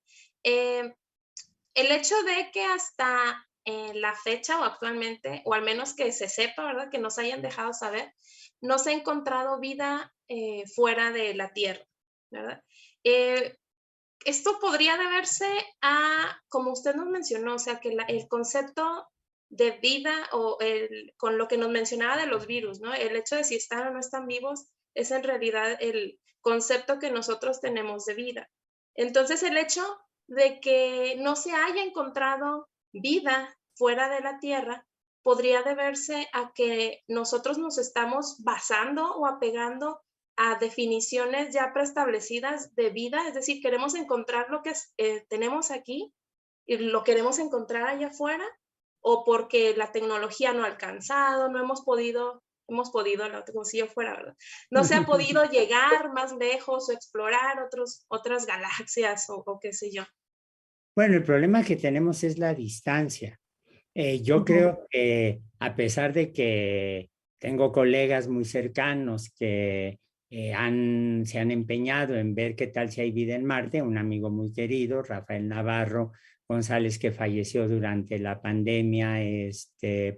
el hecho de que hasta la fecha o actualmente, o al menos que se sepa, ¿verdad? Que nos hayan dejado saber, no se ha encontrado vida fuera de la Tierra, ¿verdad? Esto podría deberse a, como usted nos mencionó, o sea, que el concepto de vida o con lo que nos mencionaba de los virus, ¿no? El hecho de si están o no están vivos es en realidad el concepto que nosotros tenemos de vida. Entonces, el hecho de que no se haya encontrado vida fuera de la Tierra podría deberse a que nosotros nos estamos basando o apegando a definiciones ya preestablecidas de vida, es decir, queremos encontrar lo que tenemos aquí y lo queremos encontrar allá afuera, o porque la tecnología no ha alcanzado, no hemos podido, como si yo fuera, ¿verdad? No se ha podido llegar más lejos o explorar otras galaxias o qué sé yo. Bueno, el problema que tenemos es la distancia. Yo creo que a pesar de que tengo colegas muy cercanos que se han empeñado en ver qué tal si hay vida en Marte, un amigo muy querido, Rafael Navarro González, que falleció durante la pandemia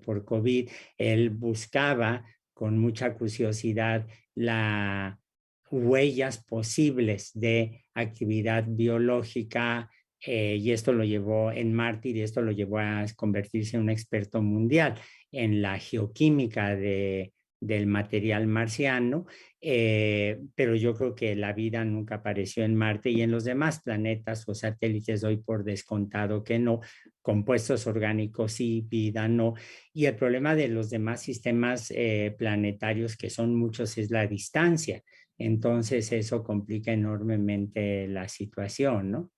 por COVID, él buscaba con mucha curiosidad las huellas posibles de actividad biológica y esto lo llevó en Marte y esto lo llevó a convertirse en un experto mundial en la geoquímica del material marciano, pero yo creo que la vida nunca apareció en Marte y en los demás planetas o satélites doy por descontado que no, compuestos orgánicos sí, vida no, y el problema de los demás sistemas planetarios, que son muchos, es la distancia, entonces eso complica enormemente la situación, ¿no?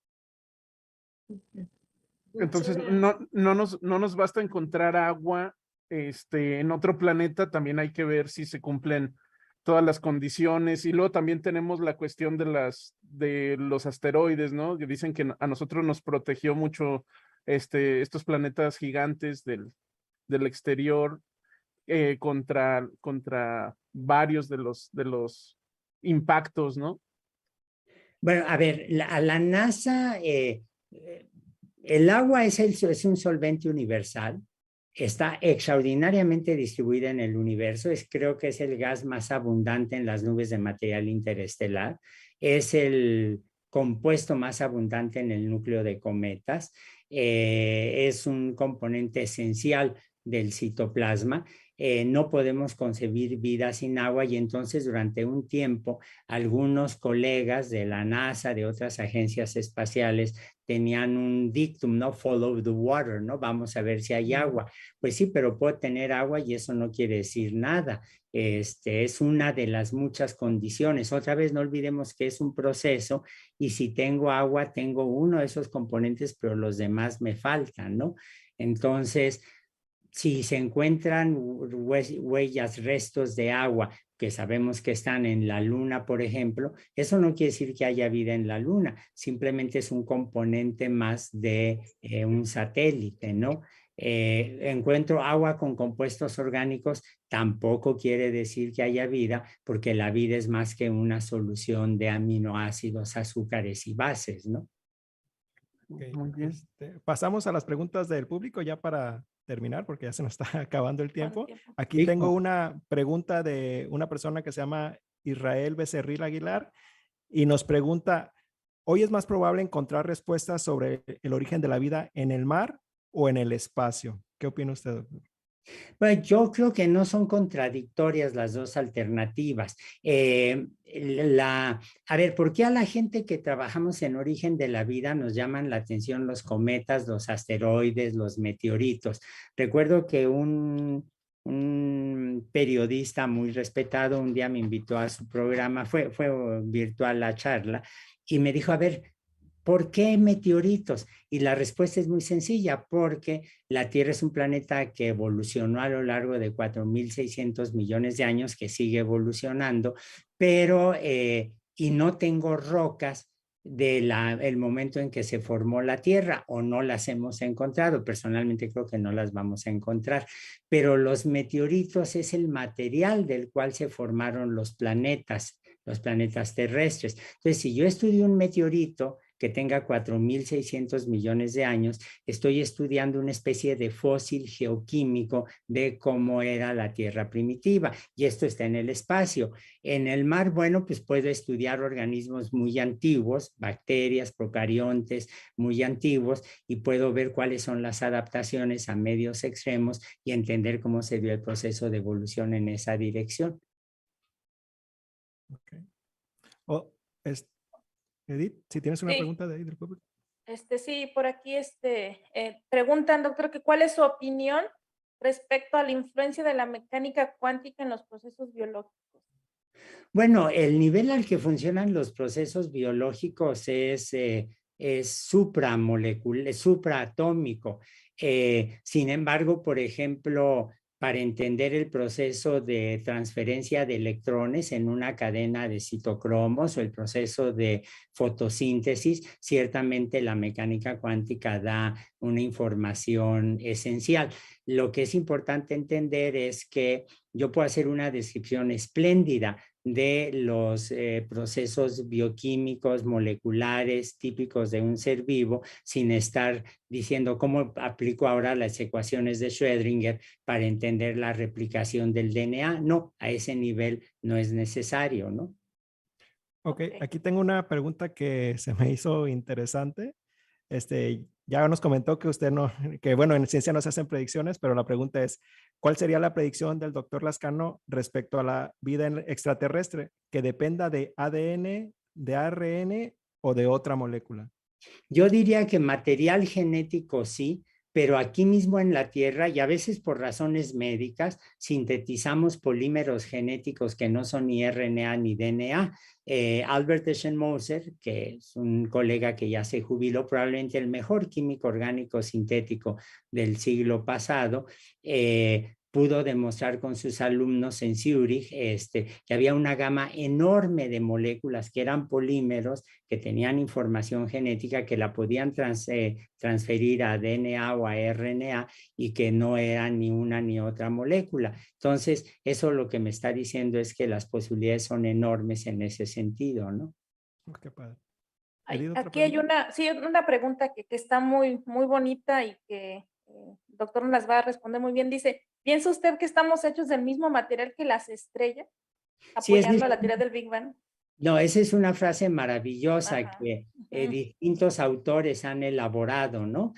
Entonces, no nos basta encontrar agua en otro planeta, también hay que ver si se cumplen todas las condiciones. Y luego también tenemos la cuestión de los asteroides, ¿no? Que dicen que a nosotros nos protegió mucho estos planetas gigantes del exterior contra varios de los impactos, ¿no? Bueno, a ver, a la NASA, el agua es un solvente universal, está extraordinariamente distribuida en el universo, creo que es el gas más abundante en las nubes de material interestelar, es el compuesto más abundante en el núcleo de cometas, es un componente esencial del citoplasma. No podemos concebir vida sin agua y entonces durante un tiempo algunos colegas de la NASA, de otras agencias espaciales, tenían un dictum, ¿no? Follow the water, ¿no? Vamos a ver si hay agua. Pues sí, pero puedo tener agua y eso no quiere decir nada. Es una de las muchas condiciones. Otra vez, no olvidemos que es un proceso y si tengo agua, tengo uno de esos componentes, pero los demás me faltan, ¿no? Entonces, si se encuentran huellas, restos de agua que sabemos que están en la Luna, por ejemplo, eso no quiere decir que haya vida en la Luna, simplemente es un componente más de un satélite, ¿no? Encuentro agua con compuestos orgánicos, tampoco quiere decir que haya vida, porque la vida es más que una solución de aminoácidos, azúcares y bases, ¿no? Okay. Muy bien. Pasamos a las preguntas del público ya para terminar, porque ya se nos está acabando el tiempo. Aquí Sí. tengo una pregunta de una persona que se llama Israel Becerril Aguilar y nos pregunta, ¿hoy es más probable encontrar respuestas sobre el origen de la vida en el mar o en el espacio? ¿Qué opina usted, doctor? Bueno, yo creo que no son contradictorias las dos alternativas. A ver, ¿por qué a la gente que trabajamos en origen de la vida nos llaman la atención los cometas, los asteroides, los meteoritos? Recuerdo que un periodista muy respetado un día me invitó a su programa, fue virtual la charla, y me dijo, a ver, ¿por qué meteoritos? Y la respuesta es muy sencilla, porque la Tierra es un planeta que evolucionó a lo largo de 4.600 millones de años, que sigue evolucionando, pero y no tengo rocas del momento en que se formó la Tierra, o no las hemos encontrado. Personalmente creo que no las vamos a encontrar, pero los meteoritos es el material del cual se formaron los planetas terrestres. Entonces, si yo estudio un meteorito que tenga 4.600 millones de años, estoy estudiando una especie de fósil geoquímico de cómo era la Tierra primitiva, y esto está en el espacio. En el mar, bueno, pues puedo estudiar organismos muy antiguos, bacterias, procariontes muy antiguos, y puedo ver cuáles son las adaptaciones a medios extremos y entender cómo se dio el proceso de evolución en esa dirección. Okay. Edith, si tienes una pregunta de ahí del público. Sí, por aquí preguntan, doctor, que cuál es su opinión respecto a la influencia de la mecánica cuántica en los procesos biológicos. Bueno, el nivel al que funcionan los procesos biológicos es supramolecular, supraatómico. Sin embargo, por ejemplo, para entender el proceso de transferencia de electrones en una cadena de citocromos o el proceso de fotosíntesis, ciertamente la mecánica cuántica da una información esencial. Lo que es importante entender es que yo puedo hacer una descripción espléndida de los procesos bioquímicos, moleculares, típicos de un ser vivo, sin estar diciendo cómo aplico ahora las ecuaciones de Schrödinger para entender la replicación del DNA. No, a ese nivel no es necesario, ¿no? Ok, aquí tengo una pregunta que se me hizo interesante. Ya nos comentó que usted no, que bueno, en ciencia no se hacen predicciones, pero la pregunta es, ¿cuál sería la predicción del doctor Lascano respecto a la vida extraterrestre que dependa de ADN, de ARN o de otra molécula? Yo diría que material genético sí, pero aquí mismo en la Tierra, y a veces por razones médicas, sintetizamos polímeros genéticos que no son ni RNA ni DNA. Albert Eschenmoser, que es un colega que ya se jubiló, probablemente el mejor químico orgánico sintético del siglo pasado, pudo demostrar con sus alumnos en Zúrich que había una gama enorme de moléculas que eran polímeros, que tenían información genética, que la podían transferir a DNA o a RNA y que no eran ni una ni otra molécula. Entonces, eso lo que me está diciendo es que las posibilidades son enormes en ese sentido, ¿no? Qué padre. Aquí hay una pregunta que está muy bonita y que el doctor nos las va a responder muy bien. Dice, ¿piensa usted que estamos hechos del mismo material que las estrellas? Apoyando la teoría del Big Bang. No, esa es una frase maravillosa. Ajá. Que distintos autores han elaborado, ¿no?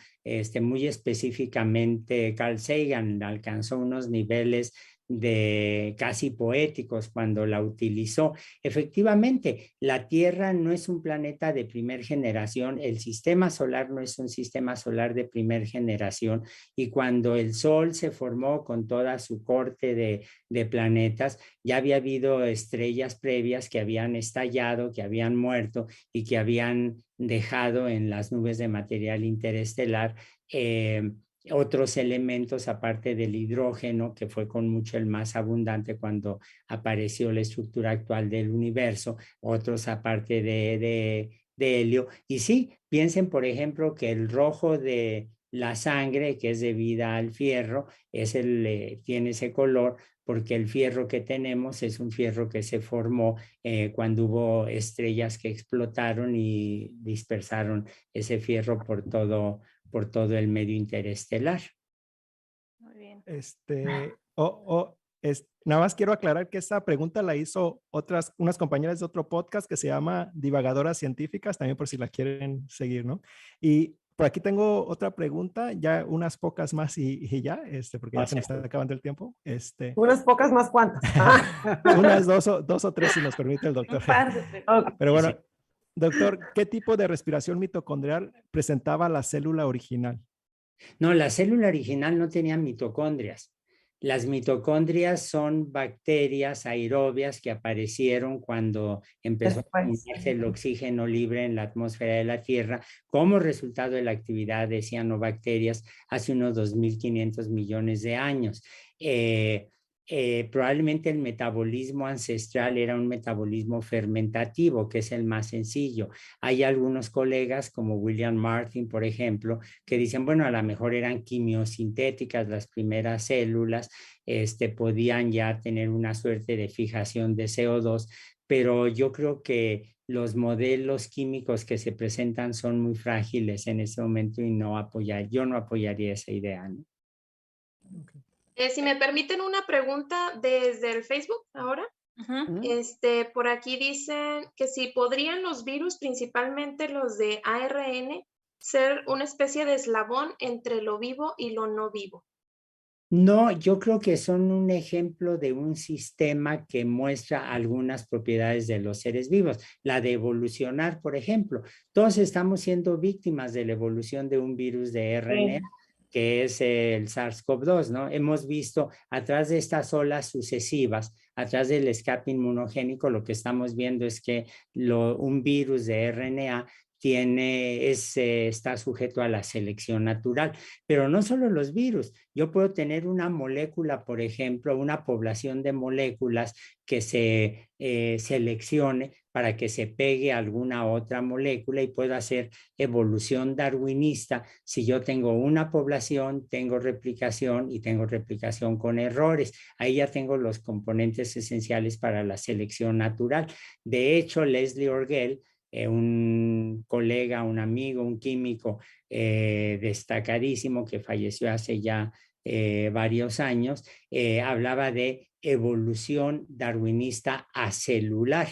Muy específicamente, Carl Sagan alcanzó unos niveles de casi poéticos cuando la utilizó. Efectivamente, la Tierra no es un planeta de primer generación, el sistema solar no es un sistema solar de primer generación, y cuando el Sol se formó con toda su corte de planetas, ya había habido estrellas previas que habían estallado, que habían muerto y que habían dejado en las nubes de material interestelar otros elementos aparte del hidrógeno, que fue con mucho el más abundante cuando apareció la estructura actual del universo, otros aparte de helio. Y sí, piensen por ejemplo que el rojo de la sangre, que es debida al fierro, tiene ese color porque el fierro que tenemos es un fierro que se formó cuando hubo estrellas que explotaron y dispersaron ese fierro por todo el medio interestelar. Muy bien. Nada más quiero aclarar que esta pregunta la hizo unas compañeras de otro podcast que se llama Divagadoras Científicas, también por si la quieren seguir, ¿no? Y por aquí tengo otra pregunta, ya unas pocas más y ya, porque ya se me está acabando el tiempo. Unas pocas más, ¿cuántas? Unas dos o tres, si nos permite el doctor. Pero bueno, doctor, ¿qué tipo de respiración mitocondrial presentaba la célula original? No, la célula original no tenía mitocondrias. Las mitocondrias son bacterias aerobias que aparecieron cuando empezó a formarse el oxígeno libre en la atmósfera de la Tierra como resultado de la actividad de cianobacterias hace unos 2.500 millones de años. Probablemente el metabolismo ancestral era un metabolismo fermentativo, que es el más sencillo. Hay algunos colegas como William Martin, por ejemplo, que dicen, bueno, a lo mejor eran quimiosintéticas las primeras células, podían ya tener una suerte de fijación de CO2, pero yo creo que los modelos químicos que se presentan son muy frágiles en ese momento y yo no apoyaría esa idea, ¿no? Okay. Si me permiten una pregunta desde el Facebook ahora. Por aquí dicen que si podrían los virus, principalmente los de ARN, ser una especie de eslabón entre lo vivo y lo no vivo. No, yo creo que son un ejemplo de un sistema que muestra algunas propiedades de los seres vivos. La de evolucionar, por ejemplo. Todos estamos siendo víctimas de la evolución de un virus de RNA. Que es el SARS-CoV-2, ¿no? Hemos visto atrás de estas olas sucesivas, atrás del escape inmunogénico, lo que estamos viendo es que un virus de RNA está sujeto a la selección natural, pero no solo los virus. Yo puedo tener una molécula, por ejemplo, una población de moléculas que se seleccione para que se pegue a alguna otra molécula y puedo hacer evolución darwinista. Si yo tengo una población, tengo replicación y tengo replicación con errores. Ahí ya tengo los componentes esenciales para la selección natural. De hecho, Leslie Orgel, un colega, un amigo, un químico destacadísimo que falleció hace ya varios años, hablaba de evolución darwinista acelular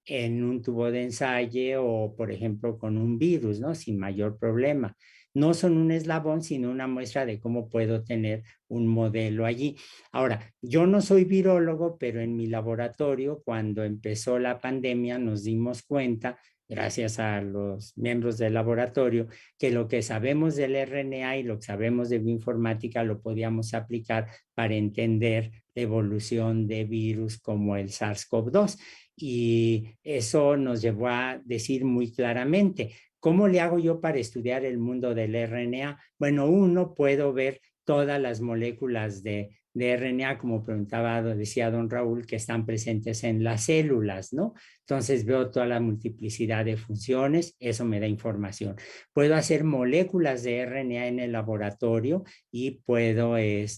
en un tubo de ensayo o, por ejemplo, con un virus, ¿no? Sin mayor problema. No son un eslabón, sino una muestra de cómo puedo tener un modelo allí. Ahora, yo no soy virólogo, pero en mi laboratorio, cuando empezó la pandemia, nos dimos cuenta gracias a los miembros del laboratorio, que lo que sabemos del RNA y lo que sabemos de bioinformática lo podíamos aplicar para entender la evolución de virus como el SARS-CoV-2. Y eso nos llevó a decir muy claramente, ¿cómo le hago yo para estudiar el mundo del RNA? Bueno, uno, puedo ver todas las moléculas de RNA, como decía don Raúl, que están presentes en las células, ¿no? Entonces veo toda la multiplicidad de funciones, eso me da información. Puedo hacer moléculas de RNA en el laboratorio y puedo ver,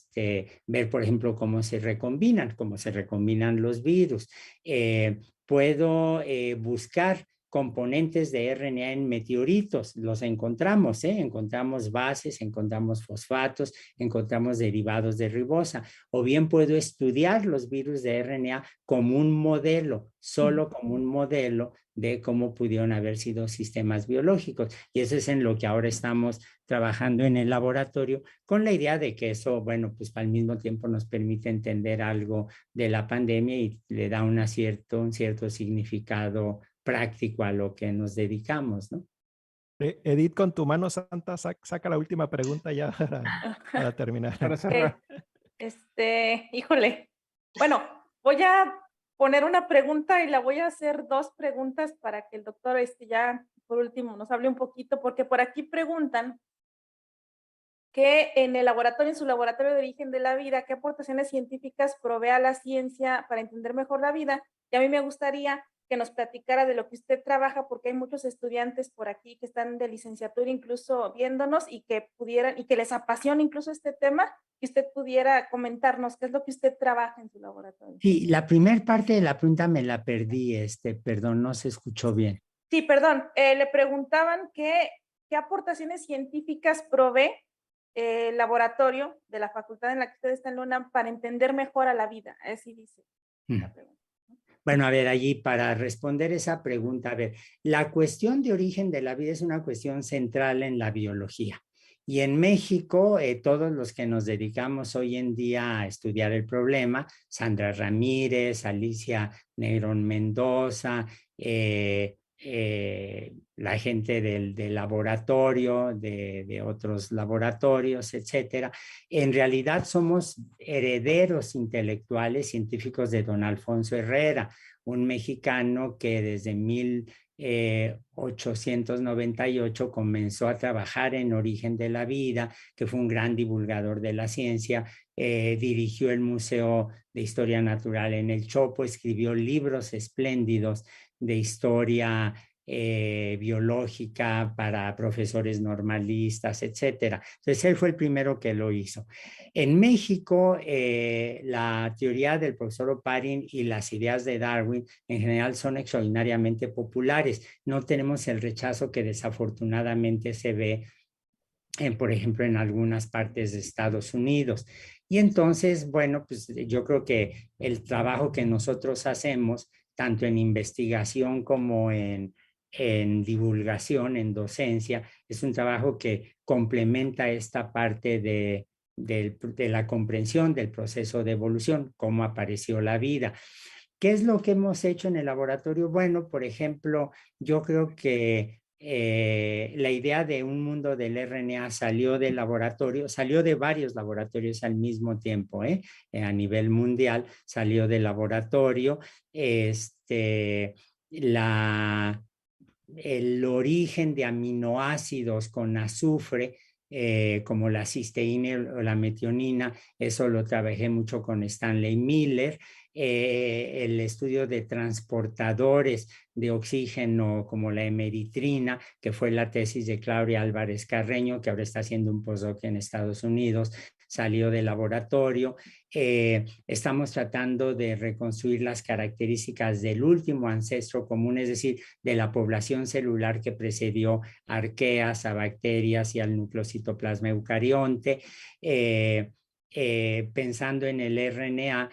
por ejemplo, cómo se recombinan los virus. Puedo buscar componentes de RNA en meteoritos, los encontramos, encontramos bases, encontramos fosfatos, encontramos derivados de ribosa, o bien puedo estudiar los virus de RNA como un modelo, solo como un modelo de cómo pudieron haber sido sistemas biológicos, y eso es en lo que ahora estamos trabajando en el laboratorio, con la idea de que eso, bueno, pues al mismo tiempo nos permite entender algo de la pandemia y le da un cierto significado práctico a lo que nos dedicamos, ¿no? Edith, con tu mano santa, saca la última pregunta ya para terminar. Para cerrar. Híjole. Bueno, voy a poner una pregunta y la voy a hacer 2 preguntas para que el doctor ya por último nos hable un poquito, porque por aquí preguntan que en su laboratorio de origen de la vida, ¿qué aportaciones científicas provee a la ciencia para entender mejor la vida? Y a mí me gustaría que nos platicara de lo que usted trabaja, porque hay muchos estudiantes por aquí que están de licenciatura incluso viéndonos y que les apasiona incluso este tema, que usted pudiera comentarnos qué es lo que usted trabaja en su laboratorio. Sí, la primera parte de la pregunta me la perdí, perdón, no se escuchó bien. Sí, perdón, le preguntaban qué aportaciones científicas provee el laboratorio de la facultad en la que usted está en la UNAM para entender mejor a la vida, así dice la pregunta. Bueno, a ver, allí para responder esa pregunta, a ver, la cuestión de origen de la vida es una cuestión central en la biología. Y en México, todos los que nos dedicamos hoy en día a estudiar el problema, Sandra Ramírez, Alicia Negrón Mendoza, la gente del laboratorio, de otros laboratorios, etcétera. En realidad somos herederos intelectuales científicos de don Alfonso Herrera, un mexicano que desde 1898 comenzó a trabajar en Origen de la Vida, que fue un gran divulgador de la ciencia, dirigió el Museo de Historia Natural en el Chopo, escribió libros espléndidos de historia biológica para profesores normalistas, etcétera. Entonces, él fue el primero que lo hizo. En México, la teoría del profesor Oparin y las ideas de Darwin en general son extraordinariamente populares. No tenemos el rechazo que desafortunadamente se ve, por ejemplo, en algunas partes de Estados Unidos. Y entonces, bueno, pues yo creo que el trabajo que nosotros hacemos, tanto en investigación como en divulgación, en docencia, es un trabajo que complementa esta parte de la comprensión del proceso de evolución, cómo apareció la vida. ¿Qué es lo que hemos hecho en el laboratorio? Bueno, por ejemplo, yo creo que la idea de un mundo del RNA salió del laboratorio, salió de varios laboratorios al mismo tiempo, a nivel mundial, salió del laboratorio, el origen de aminoácidos con azufre, como la cisteína o la metionina, eso lo trabajé mucho con Stanley Miller. El estudio de transportadores de oxígeno como la hemeritrina, que fue la tesis de Claudia Álvarez Carreño, que ahora está haciendo un postdoc en Estados Unidos, salió del laboratorio. Estamos tratando de reconstruir las características del último ancestro común, es decir, de la población celular que precedió a arqueas, a bacterias y al nucleocitoplasma eucarionte. Pensando en el RNA,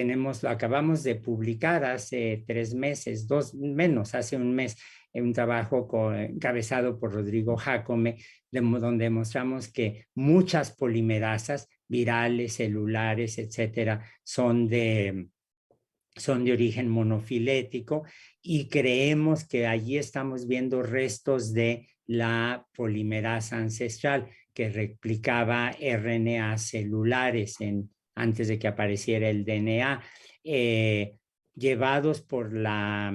lo acabamos de publicar hace 3 meses, hace un mes, un trabajo encabezado por Rodrigo Jácome, donde demostramos que muchas polimerasas virales, celulares, etcétera, son de son de origen monofilético y creemos que allí estamos viendo restos de la polimerasa ancestral que replicaba RNA celulares antes de que apareciera el DNA, llevados por la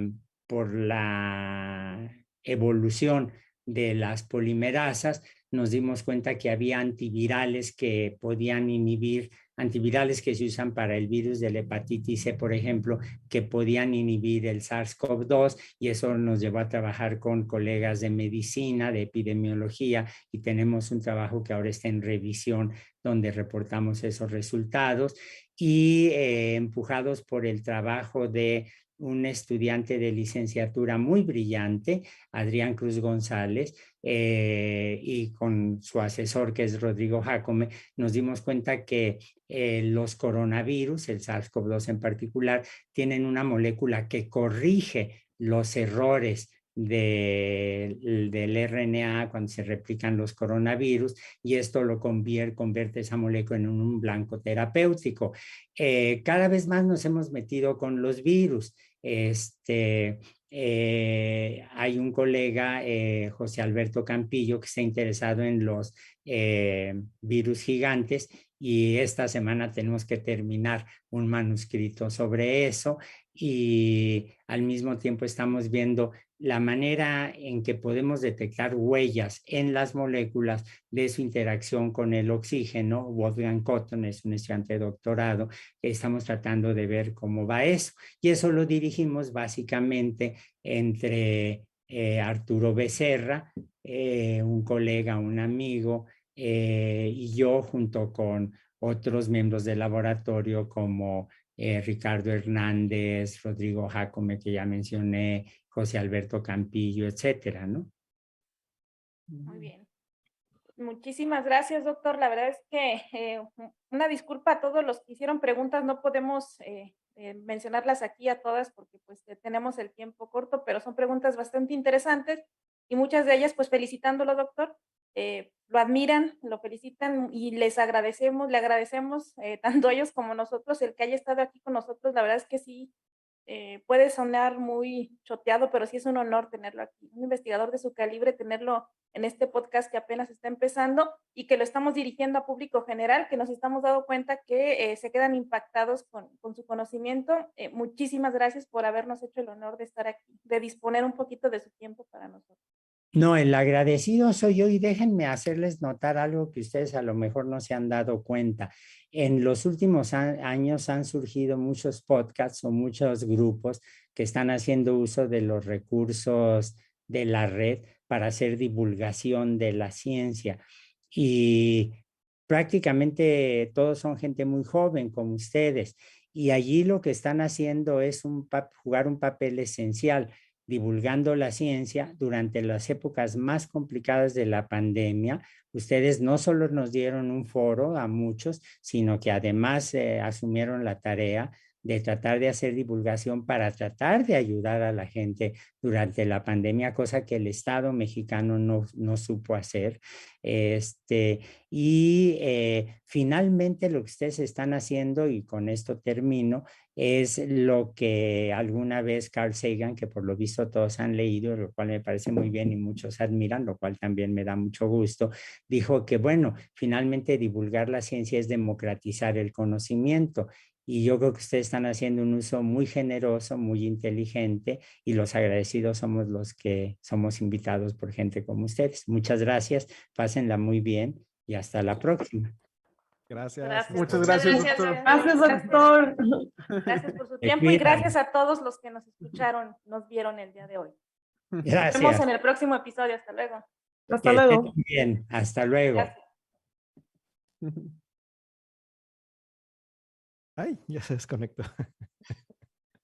evolución de las polimerasas. Nos dimos cuenta que había antivirales que podían inhibir, antivirales que se usan para el virus de la hepatitis C, por ejemplo, que podían inhibir el SARS-CoV-2, y eso nos llevó a trabajar con colegas de medicina, de epidemiología, y tenemos un trabajo que ahora está en revisión donde reportamos esos resultados, y empujados por el trabajo de un estudiante de licenciatura muy brillante, Adrián Cruz González, y con su asesor, que es Rodrigo Jacome, nos dimos cuenta que los coronavirus, el SARS-CoV-2 en particular, tienen una molécula que corrige los errores del RNA cuando se replican los coronavirus, y esto lo convierte esa molécula en un blanco terapéutico. Cada vez más nos hemos metido con los virus. Hay un colega, José Alberto Campillo, que está interesado en los virus gigantes, y esta semana tenemos que terminar un manuscrito sobre eso, y al mismo tiempo estamos viendo la manera en que podemos detectar huellas en las moléculas de su interacción con el oxígeno. Wolfgang Cotton es un estudiante de doctorado, estamos tratando de ver cómo va eso, y eso lo dirigimos básicamente entre Arturo Becerra, un colega, un amigo, y yo, junto con otros miembros del laboratorio como Ricardo Hernández, Rodrigo Jacome, que ya mencioné, José Alberto Campillo, etcétera, ¿no? Muy bien. Muchísimas gracias, doctor. La verdad es que una disculpa a todos los que hicieron preguntas. No podemos mencionarlas aquí a todas porque pues tenemos el tiempo corto, pero son preguntas bastante interesantes y muchas de ellas pues felicitándolo, doctor. Lo admiran, lo felicitan y le agradecemos tanto ellos como nosotros el que haya estado aquí con nosotros. La verdad es que sí, puede sonar muy choteado, pero sí es un honor tenerlo aquí. Un investigador de su calibre, tenerlo en este podcast que apenas está empezando y que lo estamos dirigiendo a público general, que nos estamos dando cuenta que se quedan impactados con su conocimiento. Muchísimas gracias por habernos hecho el honor de estar aquí, de disponer un poquito de su tiempo para nosotros. No, el agradecido soy yo, y déjenme hacerles notar algo que ustedes a lo mejor no se han dado cuenta. En los últimos años han surgido muchos podcasts o muchos grupos que están haciendo uso de los recursos de la red para hacer divulgación de la ciencia. Y prácticamente todos son gente muy joven como ustedes. Y allí lo que están haciendo es jugar un papel esencial, divulgando la ciencia durante las épocas más complicadas de la pandemia. Ustedes no solo nos dieron un foro a muchos, sino que además asumieron la tarea de tratar de hacer divulgación para tratar de ayudar a la gente durante la pandemia, cosa que el Estado mexicano no supo hacer. Finalmente lo que ustedes están haciendo, y con esto termino, es lo que alguna vez Carl Sagan, que por lo visto todos han leído, lo cual me parece muy bien y muchos admiran, lo cual también me da mucho gusto, dijo que, bueno, finalmente divulgar la ciencia es democratizar el conocimiento. Y yo creo que ustedes están haciendo un uso muy generoso, muy inteligente, y los agradecidos somos los que somos invitados por gente como ustedes. Muchas gracias, pásenla muy bien y hasta la próxima. Gracias. Muchas gracias, doctor. Gracias, doctor. Gracias por su tiempo y gracias a todos los que nos escucharon, nos vieron el día de hoy. Gracias. Nos vemos en el próximo episodio. Hasta luego. Hasta luego. Bien, hasta luego. Gracias. Ay, ya se desconectó.